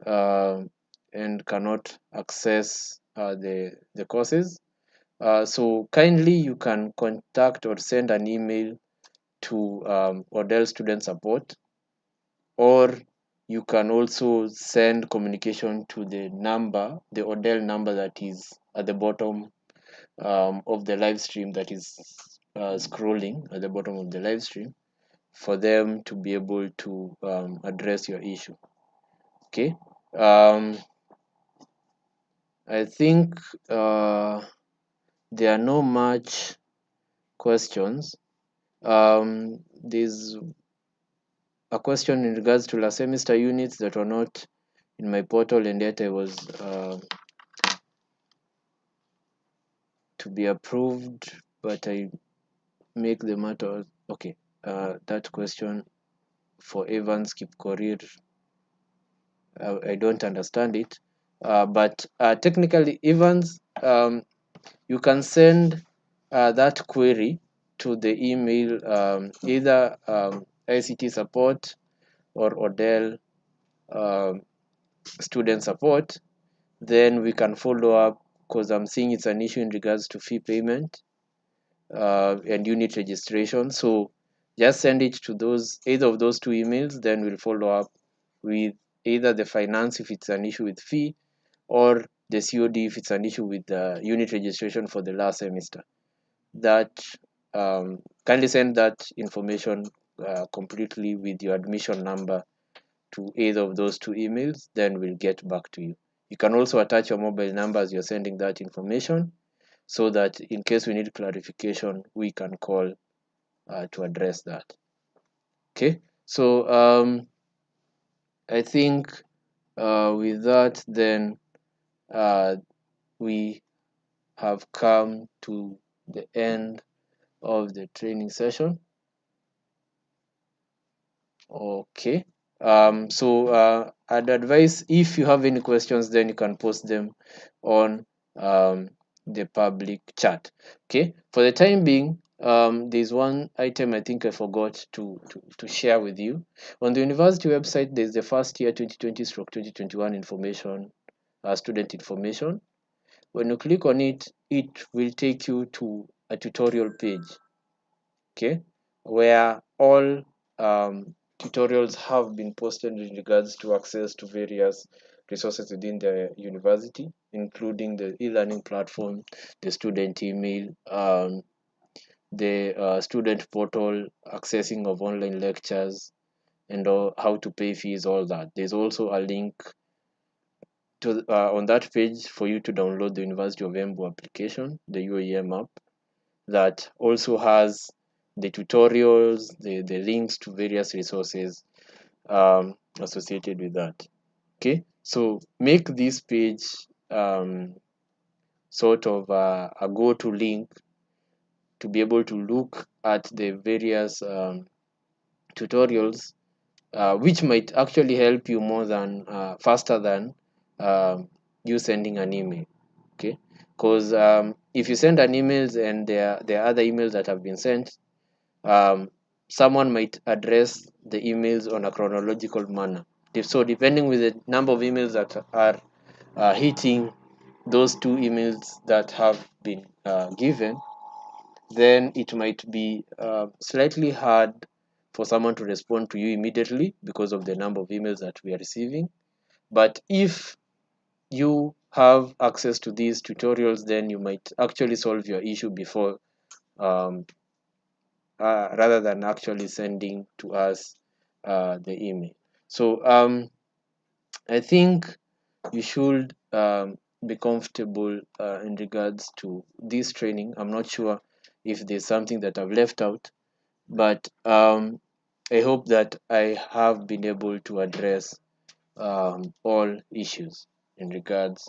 uh, and cannot access the courses. So kindly you can contact or send an email to Odell Student Support, or you can also send communication to the Odell number that is at the bottom of the live stream, that is scrolling at the bottom of the live stream, for them to be able to address your issue. Okay. I think there are no much questions. There's a question in regards to last semester units that were not in my portal, and yet I was to be approved, but I make the matter okay. That question for Evans Kipkorir, I don't understand it, but technically Evans, you can send that query to the email, either ICT support or Odell student support. Then we can follow up, because I'm seeing it's an issue in regards to fee payment and unit registration. So just send it to either of those two emails, then we'll follow up with either the finance if it's an issue with fee, or the COD if it's an issue with the unit registration for the last semester. That kindly send that information completely with your admission number to either of those two emails, then we'll get back to you. You can also attach your mobile number as you're sending that information, so that in case we need clarification, we can call to address that. Okay, so I think with that, then we have come to the end of the training session. Okay. So I'd advise, if you have any questions, then you can post them on the public chat. Okay. For the time being, there's one item I think I forgot to share with you. On the university website, there's the first year 2020/2021 information, student information. When you click on it, it will take you to a tutorial page. Okay, where all tutorials have been posted in regards to access to various resources within the university, including the e-learning platform, the student email, the student portal, accessing of online lectures, and how to pay fees, all that. There's also a link to on that page for you to download the University of Embu application, the UAM app, that also has the tutorials, the links to various resources associated with that. Okay, so make this page sort of a go-to link to be able to look at the various tutorials, which might actually help you more than faster than you sending an email. Okay, because if you send an email and there are other emails that have been sent, someone might address the emails on a chronological manner. So depending with the number of emails that are hitting those two emails that have been given, then it might be slightly hard for someone to respond to you immediately because of the number of emails that we are receiving. But if you have access to these tutorials, then you might actually solve your issue before, rather than actually sending to us the email. So I think you should be comfortable in regards to this training. I'm not sure if there's something that I've left out, but I hope that I have been able to address all issues in regards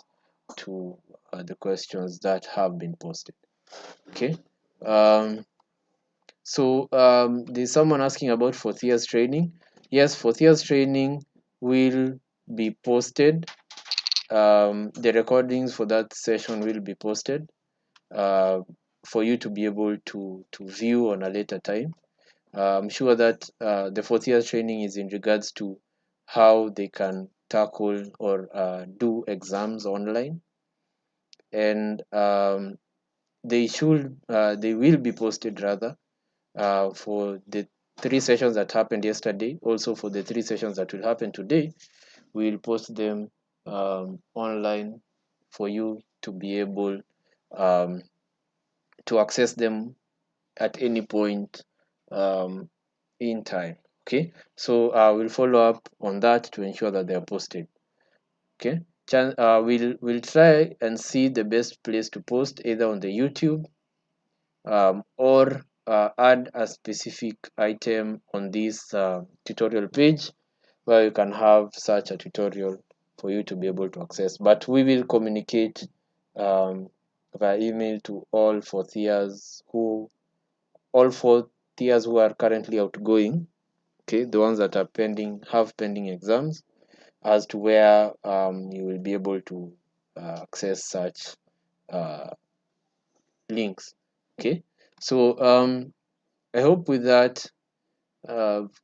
to the questions that have been posted. Okay. So there's someone asking about fourth year's training. Yes, fourth year's training will be posted. The recordings for that session will be posted for you to be able to view on a later time. I'm sure that the fourth year training is in regards to how they can tackle or do exams online, and they will be posted rather for the 3 sessions that happened yesterday. Also for the 3 sessions that will happen today, we'll post them online for you to be able um, to access them at any point in time. Okay, so we'll follow up on that to ensure that they are posted. Okay, we'll try and see the best place to post, either on the YouTube or add a specific item on this tutorial page where you can have such a tutorial for you to be able to access. But we will communicate via email to all fourth years who are currently outgoing, okay, the ones that are have pending exams, as to where you will be able to access such uh, links. Okay, so I hope with that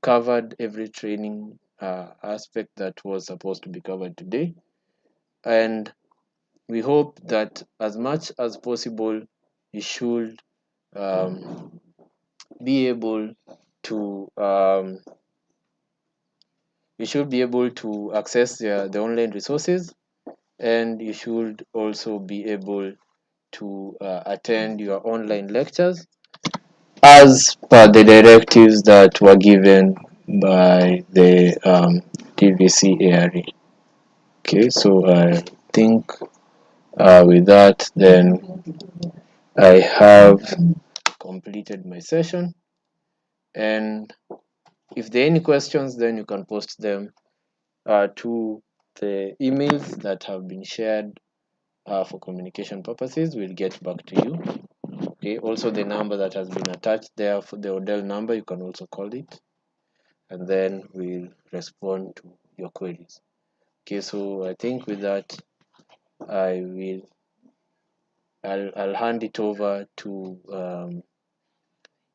covered every training aspect that was supposed to be covered today, and we hope that as much as possible you should um, be able to access the online resources, and you should also be able to attend your online lectures as per the directives that were given by the TVC ARE. Okay, so I think with that, then I have completed my session, and if there are any questions, then you can post them to the emails that have been shared for communication purposes. We'll get back to you. Okay, also the number that has been attached there for the Odell number, you can also call it, and then we'll respond to your queries. Okay, so I think with that, I'll hand it over to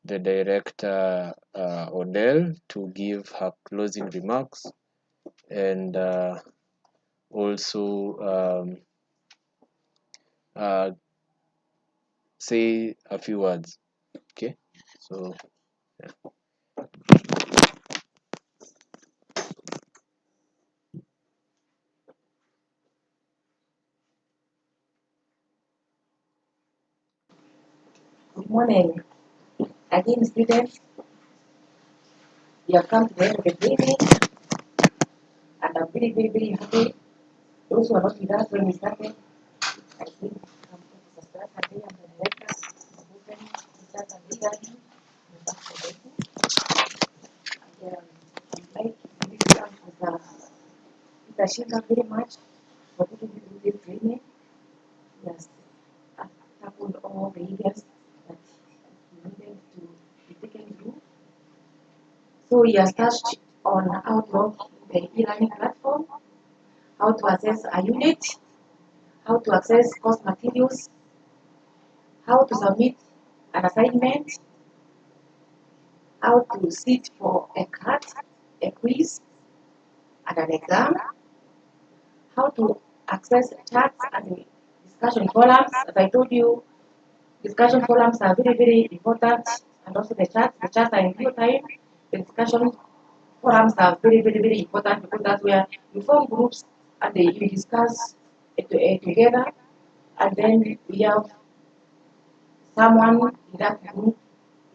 the director Odell to give her closing remarks, and also say a few words. Okay, so Good morning. Again, students, you have come to the end of the training, and I'm very happy. Those who are not with us when we started, I think Professor Strata and the director, Strata and Leadership, and I'd like to really thank Professor Peter very much for putting me through this training. Yes, tackled all the areas that we needed to be taken through. So he has touched on how to work the e-learning platform, how to access a unit, how to access course materials, how to submit an assignment, how to sit for a CAT, a quiz, and an exam, how to access chats and discussion forums. As I told you, discussion forums are very important, and also the chats. The chats are in real time. The discussion forums are very important because that's where you form groups and you discuss together, and then we have someone in that group.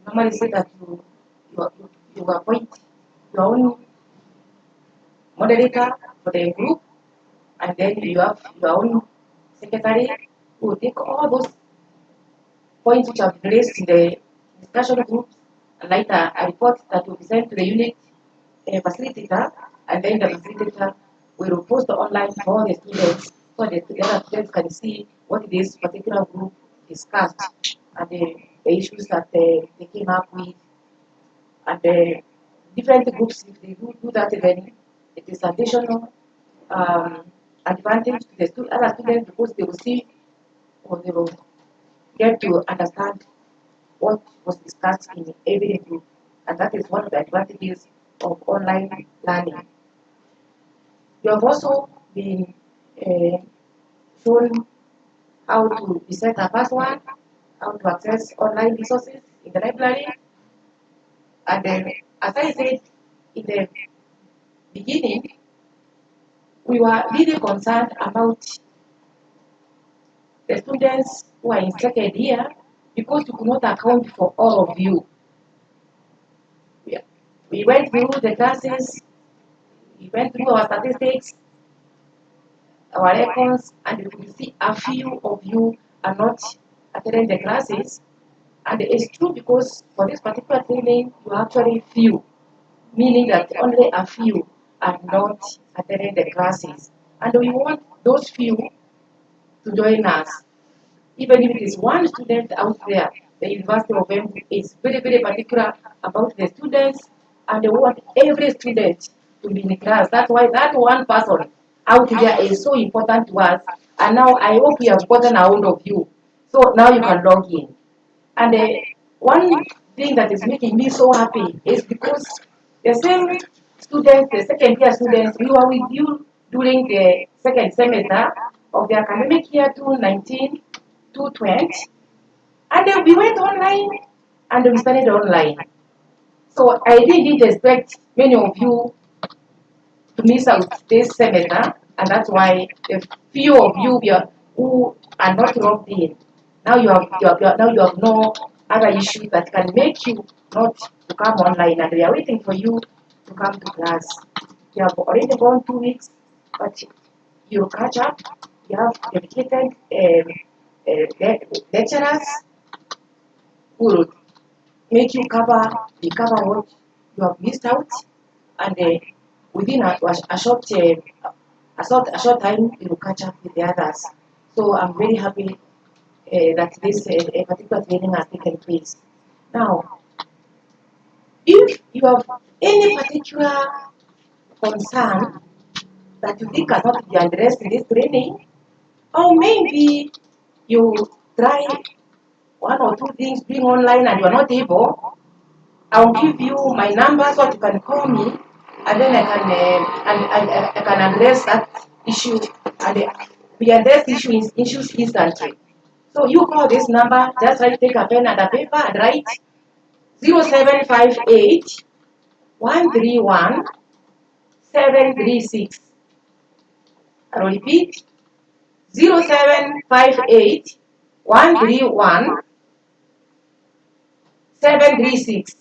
Normally say that you appoint your own moderator for the group, and then you have your own secretary who will take all those points which have been raised in the discussion groups and write a report that will be sent to the unit facilitator, and then the facilitator will post online for all the students so the other students can see what this particular group discussed and the issues that they came up with. And the different groups, if they do that, then it is additional advantage to the other students because they will see or they will get to understand what was discussed in every group. And that is one of the advantages of online learning. You have also been shown how to reset a password, how to access online resources in the library. And then, as I said in the beginning, we were really concerned about the students who are in second year because we could not account for all of you. We went through the classes, we went through our statistics, our records, and we could see a few of you are not attending the classes. And it's true because for this particular training, you are actually few, meaning that only a few are not attending the classes. And we want those few to join us. Even if it is one student out there, the University of Embu is very, very particular about the students, and they want every student to be in class. That's why that one person out there is so important to us. And now I hope we have gotten a hold of you. So now you can log in. And one thing that is making me so happy is because the same students, the second year students, we were with you during the second semester of the academic year 2019 2020, and then we went online and we studied online. So I didn't expect many of you to miss out this semester, and that's why a few of you who are not logged in. Now now you have no other issue that can make you not to come online, and we are waiting for you to come to class. You have already gone 2 weeks, but you catch up. You have dedicated lecturers who will make you recover what you have missed out, and within a short time you will catch up with the others. So I'm very happy that this particular training has taken place. Now, if you have any particular concern that you think cannot be addressed in this training, or maybe you try one or two things being online and you are not able, I'll give you my number so that you can call me, and then I can address that issue, and we address issues instantly. So you call this number, just take a pen and a paper and write 0758 131 736. I'll repeat 0758 131 736.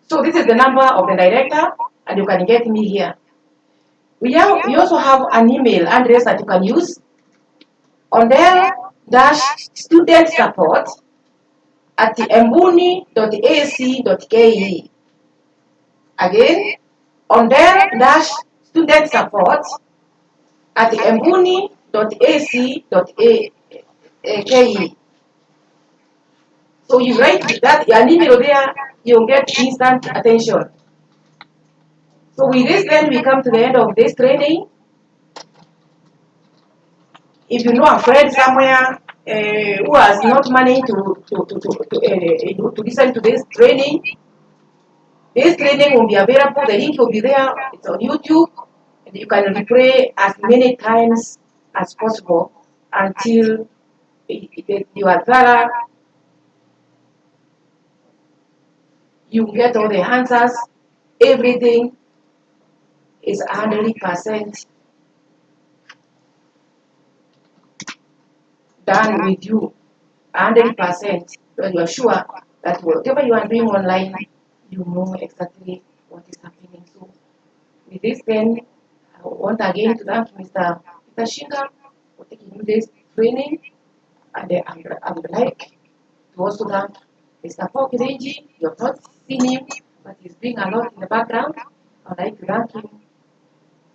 So this is the number of the director, and you can get me here. We also have an email address that you can use on dash student support at embuni.ac.ke. Again, on dash student support at embuni.ac.ke. So you write that an email there, you'll get instant attention. So with this, then we come to the end of this training. If you know a friend somewhere who has not money to listen to this training will be available. The link will be there. It's on YouTube, and you can replay as many times as possible until you are thorough. You get all the answers, everything is 100% done with you, 100%. When you are sure that whatever you are doing online, you know exactly what is happening. So with this, then I want again to thank Mr. Peter Shinga for taking you this training, and I would like to also thank Mr. Paul Kirenji. You have not seen him, but he's doing a lot in the background. I would like to thank him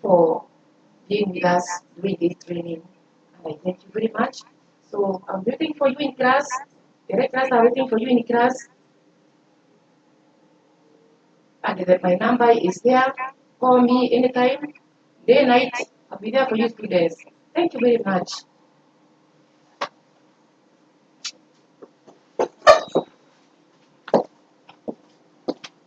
for being with us during this training. And I thank you very much. So I'm waiting for you in class. The lecturers are waiting for you in class. And my number is there. Call me anytime, day, night. I'll be there for you students. Thank you very much.